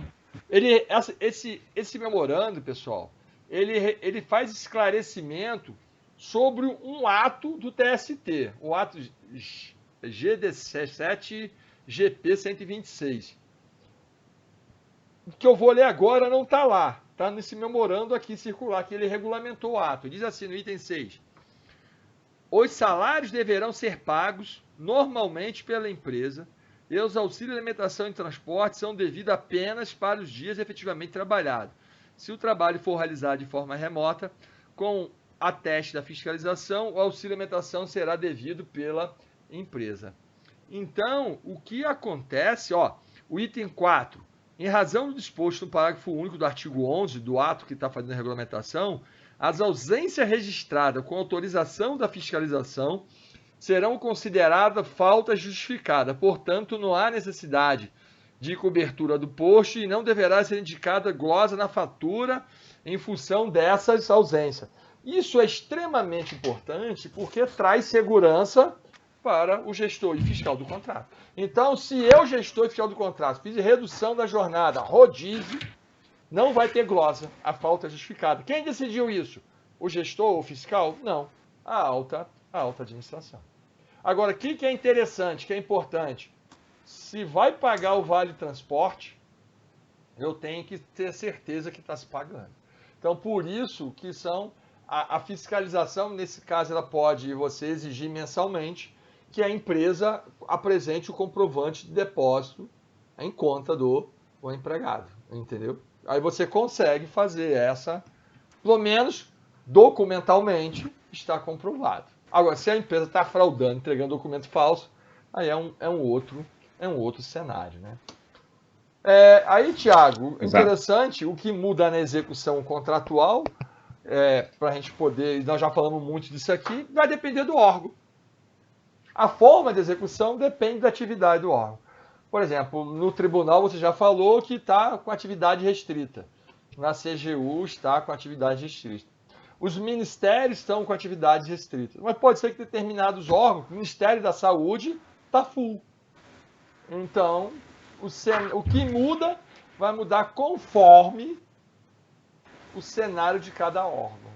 Esse memorando, pessoal, ele faz esclarecimento sobre um ato do TST, o ato G17 GP 126. O que eu vou ler agora não está lá, está nesse memorando aqui circular, que ele regulamentou o ato. Diz assim no item 6: os salários deverão ser pagos normalmente pela empresa e os auxílios de alimentação e transporte são devidos apenas para os dias efetivamente trabalhados. Se o trabalho for realizado de forma remota, com ateste da fiscalização, o auxílio alimentação será devido pela empresa. Então, o que acontece, o item 4, em razão do disposto no parágrafo único do artigo 11 do ato que está fazendo a regulamentação, as ausências registradas com autorização da fiscalização serão consideradas falta justificada. Portanto, não há necessidade de cobertura do posto e não deverá ser indicada glosa na fatura em função dessas ausências. Isso é extremamente importante porque traz segurança para o gestor e fiscal do contrato. Então, se eu, gestor e fiscal do contrato, fiz redução da jornada, rodízio, não vai ter glosa, a falta é justificada. Quem decidiu isso? O gestor ou o fiscal? Não, a alta administração. Agora, o que é interessante, que é importante? Se vai pagar o vale transporte, eu tenho que ter certeza que está se pagando. Então, por isso que a fiscalização, nesse caso, ela pode você exigir mensalmente que a empresa apresente o comprovante de depósito em conta do empregado, entendeu? Aí você consegue fazer pelo menos documentalmente, está comprovado. Agora, se a empresa está fraudando, entregando documento falso, aí é um outro cenário, né? Aí, Tiago, interessante, o que muda na execução contratual, para a gente poder, nós já falamos muito disso aqui, vai depender do órgão. A forma de execução depende da atividade do órgão. Por exemplo, no tribunal você já falou que está com atividade restrita. Na CGU está com atividade restrita. Os ministérios estão com atividades restritas. Mas pode ser que determinados órgãos, o Ministério da Saúde, está full. Então, o que muda vai mudar conforme o cenário de cada órgão.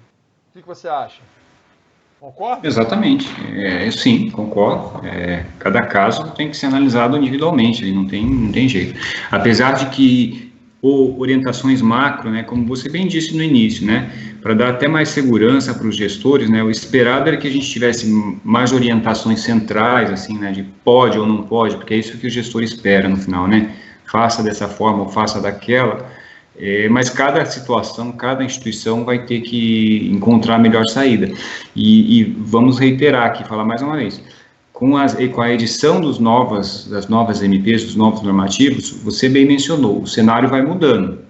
O que você acha? Concorda? Exatamente. Sim, concordo. Cada caso tem que ser analisado individualmente, não tem jeito. Apesar de que orientações macro, né, como você bem disse no início, né, para dar até mais segurança para os gestores, né, o esperado era que a gente tivesse mais orientações centrais, assim, né, de pode ou não pode, porque é isso que o gestor espera no final, né, faça dessa forma ou faça daquela, mas cada situação, cada instituição vai ter que encontrar a melhor saída. E vamos reiterar aqui, falar mais uma vez, com a edição das novas MPs, dos novos normativos, você bem mencionou, o cenário vai mudando.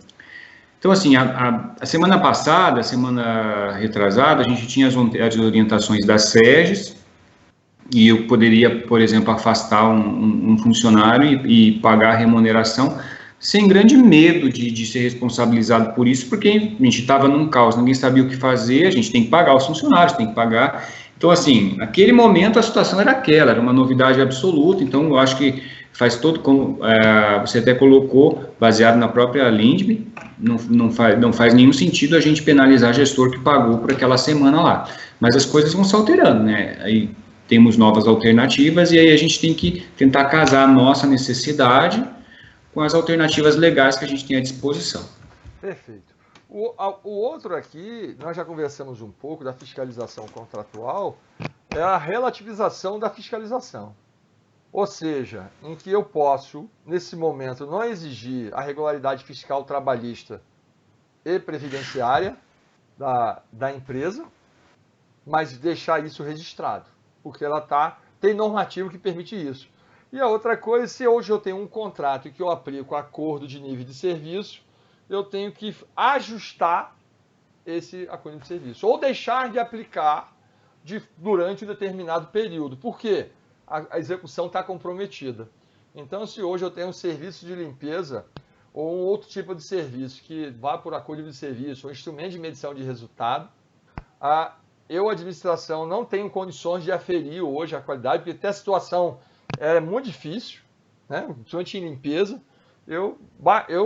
Então, assim, a semana passada, a semana retrasada, a gente tinha as orientações das SEGES, e eu poderia, por exemplo, afastar um funcionário e pagar a remuneração sem grande medo de ser responsabilizado por isso, porque a gente estava num caos, ninguém sabia o que fazer, a gente tem que pagar os funcionários, tem que pagar. Então, assim, naquele momento a situação era aquela, era uma novidade absoluta, então eu acho que faz todo, como você até colocou, baseado na própria LINDB, não faz nenhum sentido a gente penalizar gestor que pagou por aquela semana lá. Mas as coisas vão se alterando, né? Aí temos novas alternativas e aí a gente tem que tentar casar a nossa necessidade com as alternativas legais que a gente tem à disposição. Perfeito. O outro aqui, nós já conversamos um pouco da fiscalização contratual, é a relativização da fiscalização. Ou seja, em que eu posso, nesse momento, não exigir a regularidade fiscal trabalhista e previdenciária da empresa, mas deixar isso registrado, porque ela tem normativo que permite isso. E a outra coisa, se hoje eu tenho um contrato que eu aplico acordo de nível de serviço, eu tenho que ajustar esse acordo de serviço, ou deixar de aplicar durante um determinado período. Por quê? A execução está comprometida. Então, se hoje eu tenho um serviço de limpeza ou um outro tipo de serviço que vá por acordo de serviço ou instrumento de medição de resultado, a administração, não tenho condições de aferir hoje a qualidade, porque até a situação é muito difícil, né? Principalmente em limpeza. Eu,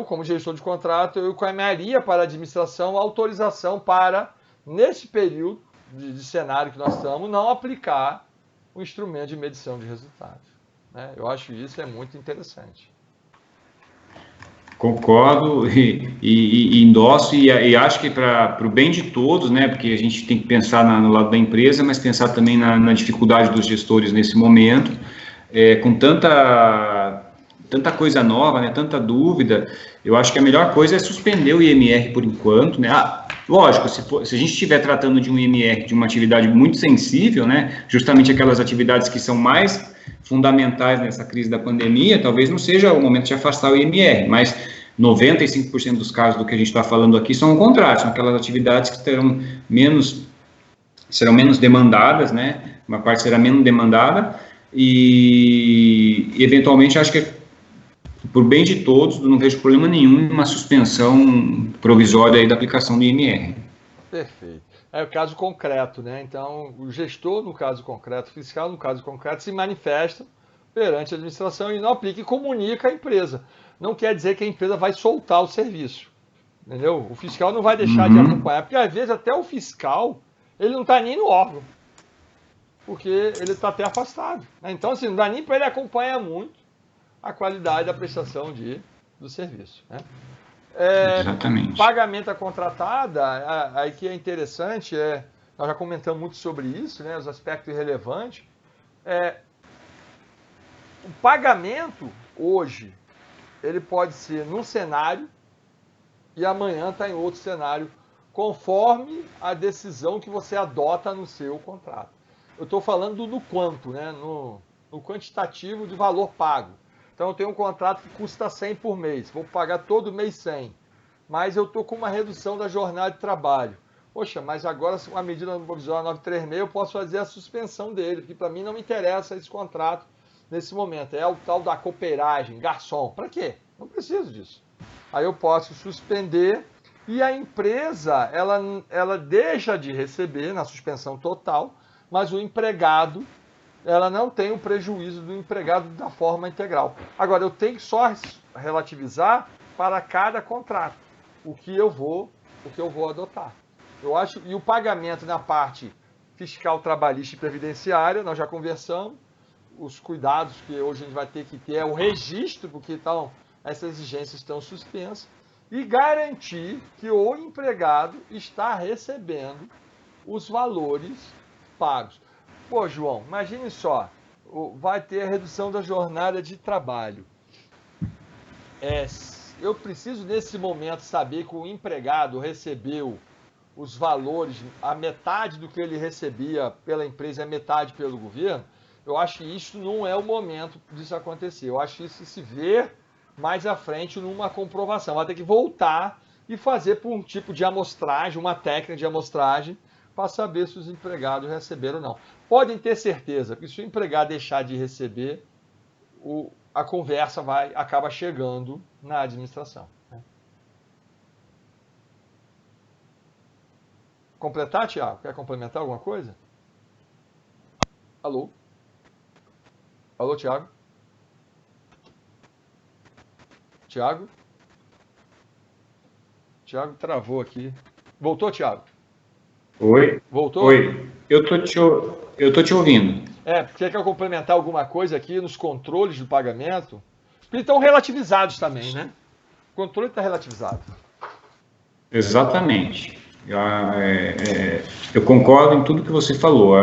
como gestor de contrato, eu encaminharia para a administração a autorização para, nesse período de cenário que nós estamos, não aplicar o instrumento de medição de resultados, né? Eu acho isso muito interessante. Concordo e endosso e acho que para o bem de todos, né, porque a gente tem que pensar no lado da empresa, mas pensar também na dificuldade dos gestores nesse momento, com tanta tanta coisa nova, né, tanta dúvida, eu acho que a melhor coisa é suspender o IMR por enquanto, né? Lógico, se a gente estiver tratando de um IMR, de uma atividade muito sensível, né, justamente aquelas atividades que são mais fundamentais nessa crise da pandemia, talvez não seja o momento de afastar o IMR, mas 95% dos casos do que a gente está falando aqui são o contrário, são aquelas atividades que serão menos demandadas, né? Uma parte será menos demandada e eventualmente acho que por bem de todos, não vejo problema nenhum em uma suspensão provisória aí da aplicação do IMR. Perfeito. É o caso concreto, né? Então, o gestor, no caso concreto, o fiscal, no caso concreto, se manifesta perante a administração e não aplica e comunica à empresa. Não quer dizer que a empresa vai soltar o serviço, entendeu? O fiscal não vai deixar de acompanhar, porque às vezes até o fiscal, ele não está nem no órgão, porque ele está até afastado, né? Então, assim, não dá nem para ele acompanhar muito a qualidade da prestação do serviço, né? Exatamente. Pagamento à contratada, aí que é interessante, nós já comentamos muito sobre isso, né, os aspectos relevantes. O pagamento, hoje, ele pode ser num cenário e amanhã está em outro cenário, conforme a decisão que você adota no seu contrato. Eu estou falando do quanto, né, no quantitativo de valor pago. Então, eu tenho um contrato que custa 100 por mês, vou pagar todo mês 100. Mas eu estou com uma redução da jornada de trabalho. Poxa, mas agora, com a medida provisória 936, eu posso fazer a suspensão dele, porque para mim não me interessa esse contrato nesse momento. É o tal da cooperagem, garçom. Para quê? Não preciso disso. Aí eu posso suspender e a empresa, ela deixa de receber na suspensão total, mas o empregado, ela não tem o prejuízo do empregado da forma integral. Agora, eu tenho que só relativizar para cada contrato o que eu vou adotar. Eu acho, e o pagamento na parte fiscal, trabalhista e previdenciária, nós já conversamos, os cuidados que hoje a gente vai ter que ter é o registro, porque essas exigências estão suspensas, e garantir que o empregado está recebendo os valores pagos. Pô, João, imagine só, vai ter a redução da jornada de trabalho. Eu preciso, nesse momento, saber que o empregado recebeu os valores, a metade do que ele recebia pela empresa, a metade pelo governo. Eu acho que isso não é o momento disso acontecer. Eu acho que isso se vê mais à frente numa comprovação. Vai ter que voltar e fazer por um tipo de amostragem, uma técnica de amostragem, para saber se os empregados receberam ou não. Podem ter certeza que se o empregado deixar de receber, a conversa acaba chegando na administração, né? Completar, Tiago? Quer complementar alguma coisa? Alô? Alô, Tiago? Tiago? Tiago travou aqui. Voltou, Tiago? Oi? Voltou? Oi. Eu tô te ouvindo. Quer complementar alguma coisa aqui nos controles do pagamento? Porque estão relativizados também, né? O controle está relativizado. Exatamente. Eu concordo em tudo que você falou.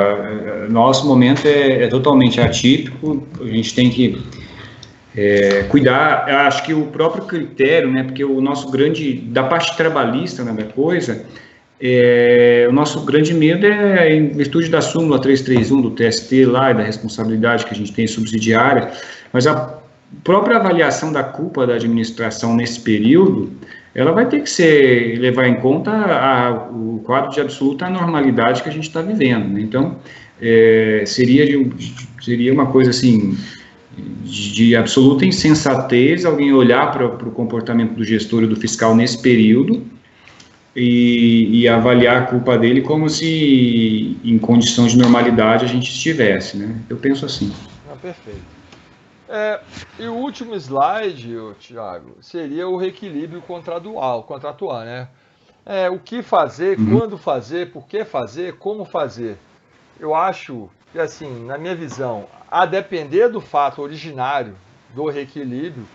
Nosso momento é totalmente atípico, a gente tem que cuidar. Acho que o próprio critério, né, porque o nosso da parte trabalhista, né, da coisa, o nosso grande medo é, em virtude da súmula 331 do TST lá e da responsabilidade que a gente tem subsidiária, mas a própria avaliação da culpa da administração nesse período, ela vai ter que levar em conta o quadro de absoluta normalidade que a gente está vivendo, né? Então, seria uma coisa assim de absoluta insensatez alguém olhar para o comportamento do gestor e do fiscal nesse período e avaliar a culpa dele como se em condição de normalidade a gente estivesse, né? Eu penso assim. Perfeito. E o último slide, Tiago, seria o reequilíbrio contratual, né? O que fazer, quando fazer, por que fazer, como fazer. Eu acho que, assim, na minha visão, a depender do fato originário do reequilíbrio,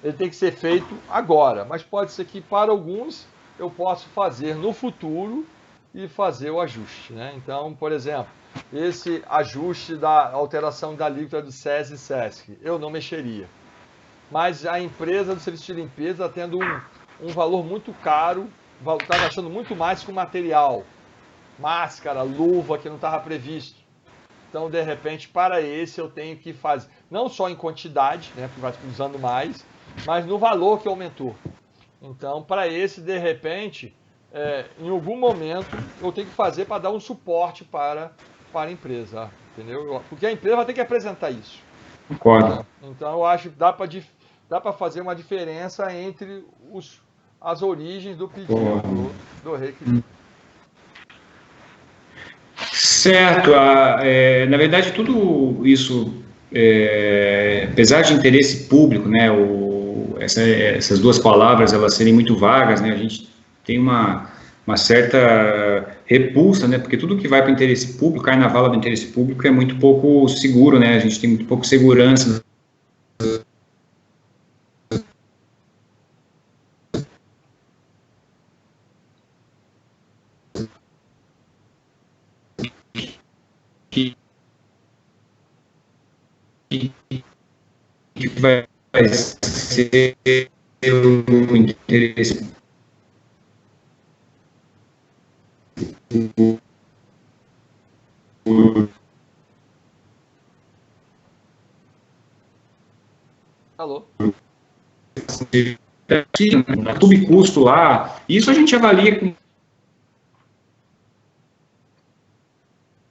ele tem que ser feito agora, mas pode ser que para alguns eu possa fazer no futuro e fazer o ajuste, né? Então, por exemplo, esse ajuste da alteração da alíquota do SES e SESC, eu não mexeria. mas a empresa do serviço de limpeza está tendo um valor muito caro, está gastando muito mais com material, máscara, luva, que não estava previsto. Então, de repente, para esse eu tenho que fazer, não só em quantidade, né, porque vai usando mais, mas no valor que aumentou. Então, para esse, de repente, em algum momento, eu tenho que fazer para dar um suporte para a empresa, entendeu? Porque a empresa vai ter que apresentar isso. Concordo. Então, eu acho que dá para fazer uma diferença entre as origens do pedido, do requisito. Certo. Na verdade, tudo isso, apesar de interesse público, né, essas duas palavras elas serem muito vagas, né, a gente tem uma certa repulsa, né, porque tudo que vai para o interesse público, cai na vala do interesse público, é muito pouco seguro, né, a gente tem muito pouco segurança. Que vai ser o interesse Alô? Subcusto lá, isso a gente avalia com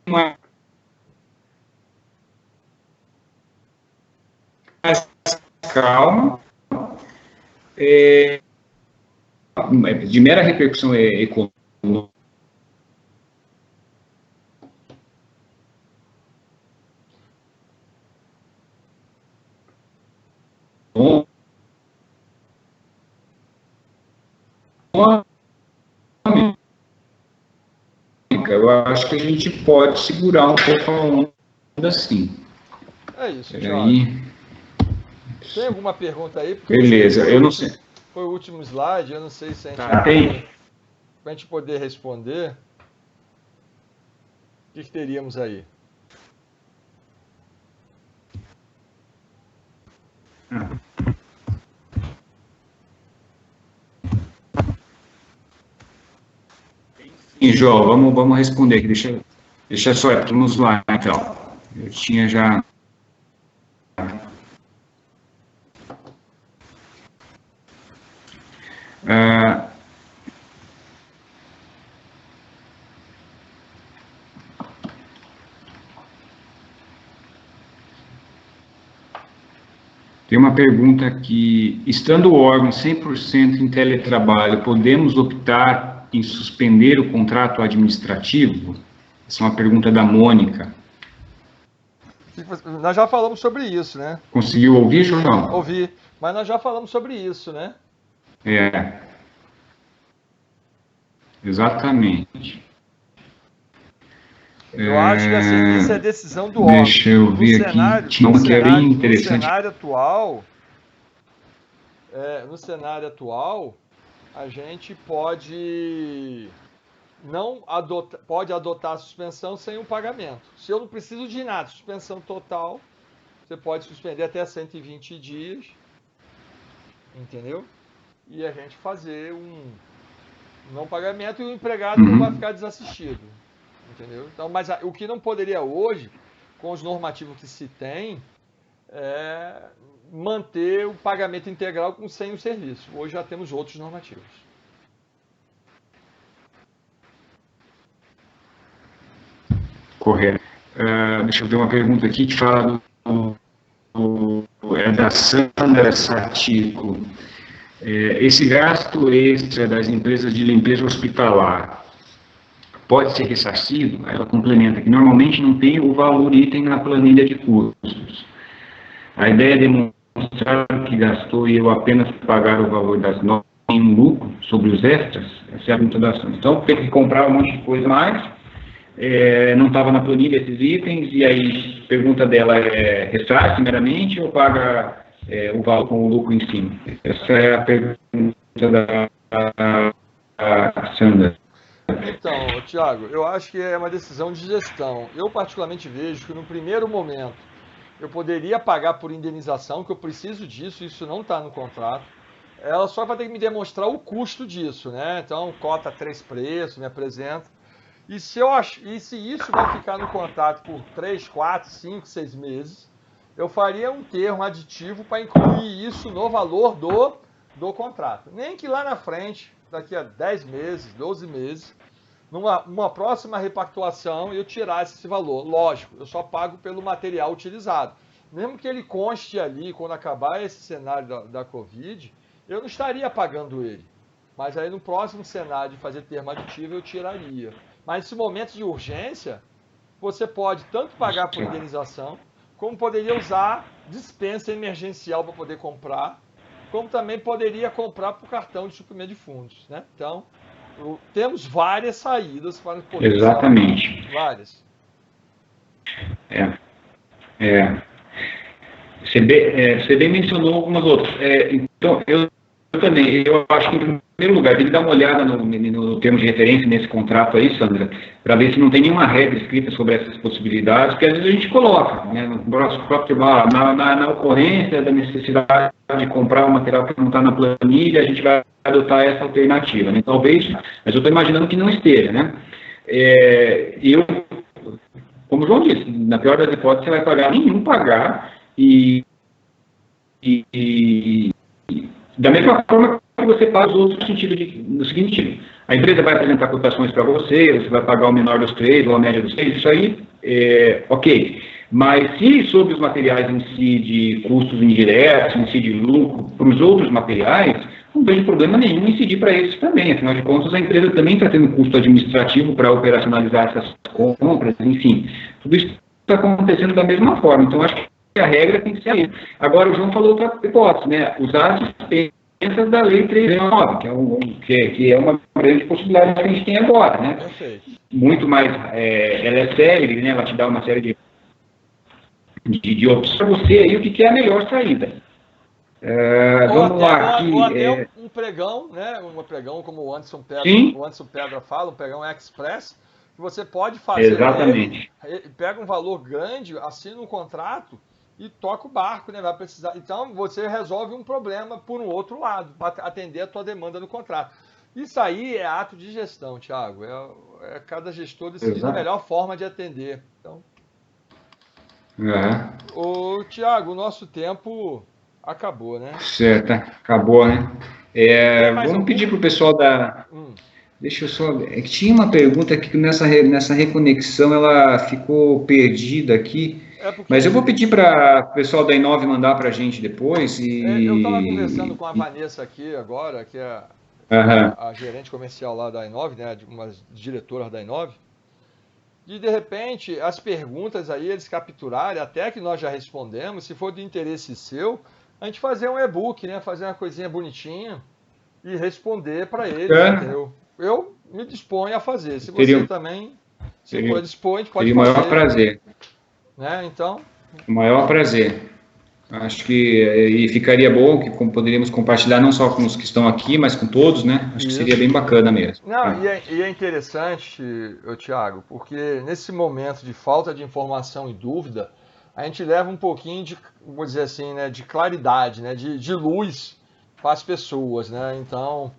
mais calma, de mera repercussão econômica. Eu acho que a gente pode segurar um pouco a onda assim. É isso, Thiago. Tem alguma pergunta aí? Porque beleza, eu não sei. Foi o último slide, eu não sei se a gente tem. Para a gente poder responder, o que teríamos aí? Sim, João, vamos responder aqui. Deixa só, vamos lá, então. Eu tinha já... Tem uma pergunta aqui. Estando o órgão 100% em teletrabalho, podemos optar em suspender o contrato administrativo? Essa é uma pergunta da Mônica. Nós já falamos sobre isso, né? Conseguiu ouvir, João? Ouvi, mas nós já falamos sobre isso, né? Exatamente. Eu acho que assim, isso é decisão do órgão. Deixa eu ver aqui. Tinha uma que é bem interessante. No cenário atual, a gente pode adotar a suspensão sem o pagamento. Se eu não preciso de nada, suspensão total, você pode suspender até 120 dias, entendeu? E a gente fazer um não pagamento e o empregado não vai ficar desassistido, entendeu? Então, mas o que não poderia hoje, com os normativos que se tem, é manter o pagamento integral sem o serviço. Hoje já temos outros normativos. Correto. Deixa eu ver uma pergunta aqui que fala da Sandra Satico. Esse gasto extra das empresas de limpeza hospitalar pode ser ressarcido? Ela complementa que normalmente não tem o valor item na planilha de custos. A ideia é demonstrar que gastou e eu apenas pagar o valor das notas em um lucro sobre os extras? Essa é a pergunta da Sandra. Então, teve que comprar um monte de coisa mais, não estava na planilha esses itens, e aí a pergunta dela é ressarce meramente ou paga o valor com o lucro em cima? Essa é a pergunta da Sandra. Então, Thiago, eu acho que é uma decisão de gestão. Eu particularmente vejo que no primeiro momento eu poderia pagar por indenização, que eu preciso disso, isso não está no contrato. Ela só vai ter que me demonstrar o custo disso, né? Então, cota 3 preços, me apresenta. E se isso vai ficar no contrato por 3, 4, 5, 6 meses, eu faria um termo aditivo para incluir isso no valor do contrato. Nem que lá na frente, daqui a 10 meses, 12 meses, numa próxima repactuação, eu tirasse esse valor. Lógico, eu só pago pelo material utilizado. Mesmo que ele conste ali, quando acabar esse cenário da Covid, eu não estaria pagando ele. Mas aí no próximo cenário de fazer termo aditivo, eu tiraria. Mas nesse momento de urgência, você pode tanto pagar por indenização, como poderia usar dispensa emergencial para poder comprar, como também poderia comprar por cartão de suprimento de fundos, né? Então, temos várias saídas para poder Exatamente. usar. Várias. Você bem mencionou algumas outras. Então, eu também, eu acho que, em primeiro lugar, tem que dar uma olhada no termo de referência nesse contrato aí, Sandra, para ver se não tem nenhuma regra escrita sobre essas possibilidades, porque às vezes a gente coloca, né, no próprio na ocorrência da necessidade de comprar um material que não está na planilha, a gente vai adotar essa alternativa, né? Talvez, mas eu estou imaginando que não esteja, né? Como o João disse, na pior das hipóteses, você vai pagar nenhum pagar e da mesma forma que você paga os outros no seguinte sentido. A empresa vai apresentar cotações para você, você vai pagar o menor dos três ou a média dos três, isso aí ok. Mas se sobre os materiais em si de custos indiretos, em si de lucro, para os outros materiais, não vejo problema nenhum em incidir para eles também. Afinal de contas, a empresa também está tendo custo administrativo para operacionalizar essas compras, enfim. Tudo isso está acontecendo da mesma forma. Então, acho que a regra tem que ser aí. Agora, o João falou outra hipótese, né? Usar as dispensas da Lei 369, que é uma grande possibilidade que a gente tem agora, né? Perfeito. Muito mais, ela é célere, né? Ela te dá uma série de opções para você aí o que é a melhor saída. Vamos lá. Ou até um pregão, né? Um pregão como o Anderson Pedra fala, um pregão express, que você pode fazer. Exatamente. Pega um valor grande, assina um contrato e toca o barco, né? Vai precisar. Então você resolve um problema por um outro lado, para atender a tua demanda no contrato. Isso aí é ato de gestão, Thiago. É cada gestor decidir a melhor forma de atender. Então, Thiago, o nosso tempo acabou, né? Certo, acabou, né? Vamos pedir para o pessoal da... Deixa eu só... tinha uma pergunta que nessa reconexão ela ficou perdida aqui, mas eu vou pedir para o pessoal da Inove mandar para a gente depois. Eu estava conversando com a Vanessa aqui agora, que é a gerente comercial lá da Inove, né? Uma diretora da Inove. E, de repente, as perguntas aí, eles capturarem, até que nós já respondemos, se for de interesse seu, a gente fazer um e-book, né? Fazer uma coisinha bonitinha e responder para eles, entendeu? Eu me disponho a fazer. Se você também se for dispor, a gente pode fazer. Seria o maior prazer. Né? Então... O maior prazer. Acho que ficaria bom que poderíamos compartilhar não só com os que estão aqui, mas com todos, né? Acho que seria bem bacana mesmo. Não, e é interessante, Thiago, porque nesse momento de falta de informação e dúvida, a gente leva um pouquinho de, vou dizer assim, né, de claridade, né, de luz para as pessoas, né? Então,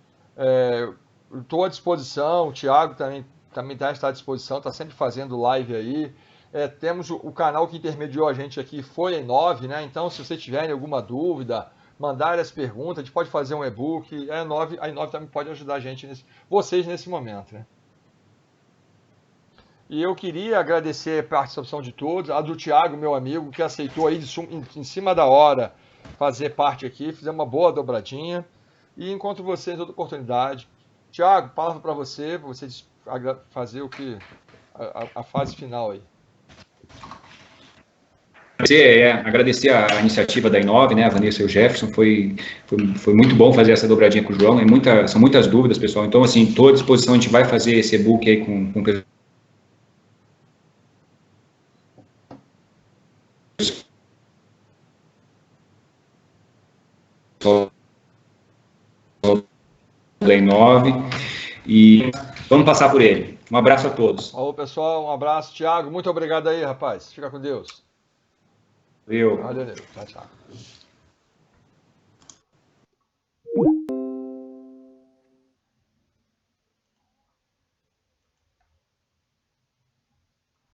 estou à disposição, o Thiago também está à disposição, está sempre fazendo live aí. Temos o canal que intermediou a gente aqui, foi a Inove, né? Então, se vocês tiverem alguma dúvida, mandar as perguntas, a gente pode fazer um e-book. A Inove também pode ajudar a gente, vocês nesse momento, né? E eu queria agradecer a participação de todos, a do Thiago, meu amigo, que aceitou aí em cima da hora fazer parte aqui, fizemos uma boa dobradinha. E encontro vocês em outra oportunidade. Thiago, palavra para você fazer a fase final aí. Agradecer a iniciativa da Inove, né, a Vanessa e o Jefferson, foi muito bom fazer essa dobradinha com o João, são muitas dúvidas, pessoal, então, assim, estou à disposição, a gente vai fazer esse e-book aí com da Inove, e vamos passar por ele. Um abraço a todos. Alô, pessoal, um abraço. Thiago, muito obrigado aí, rapaz. Fica com Deus. Valeu. Valeu, Nilton. Tchau, tchau.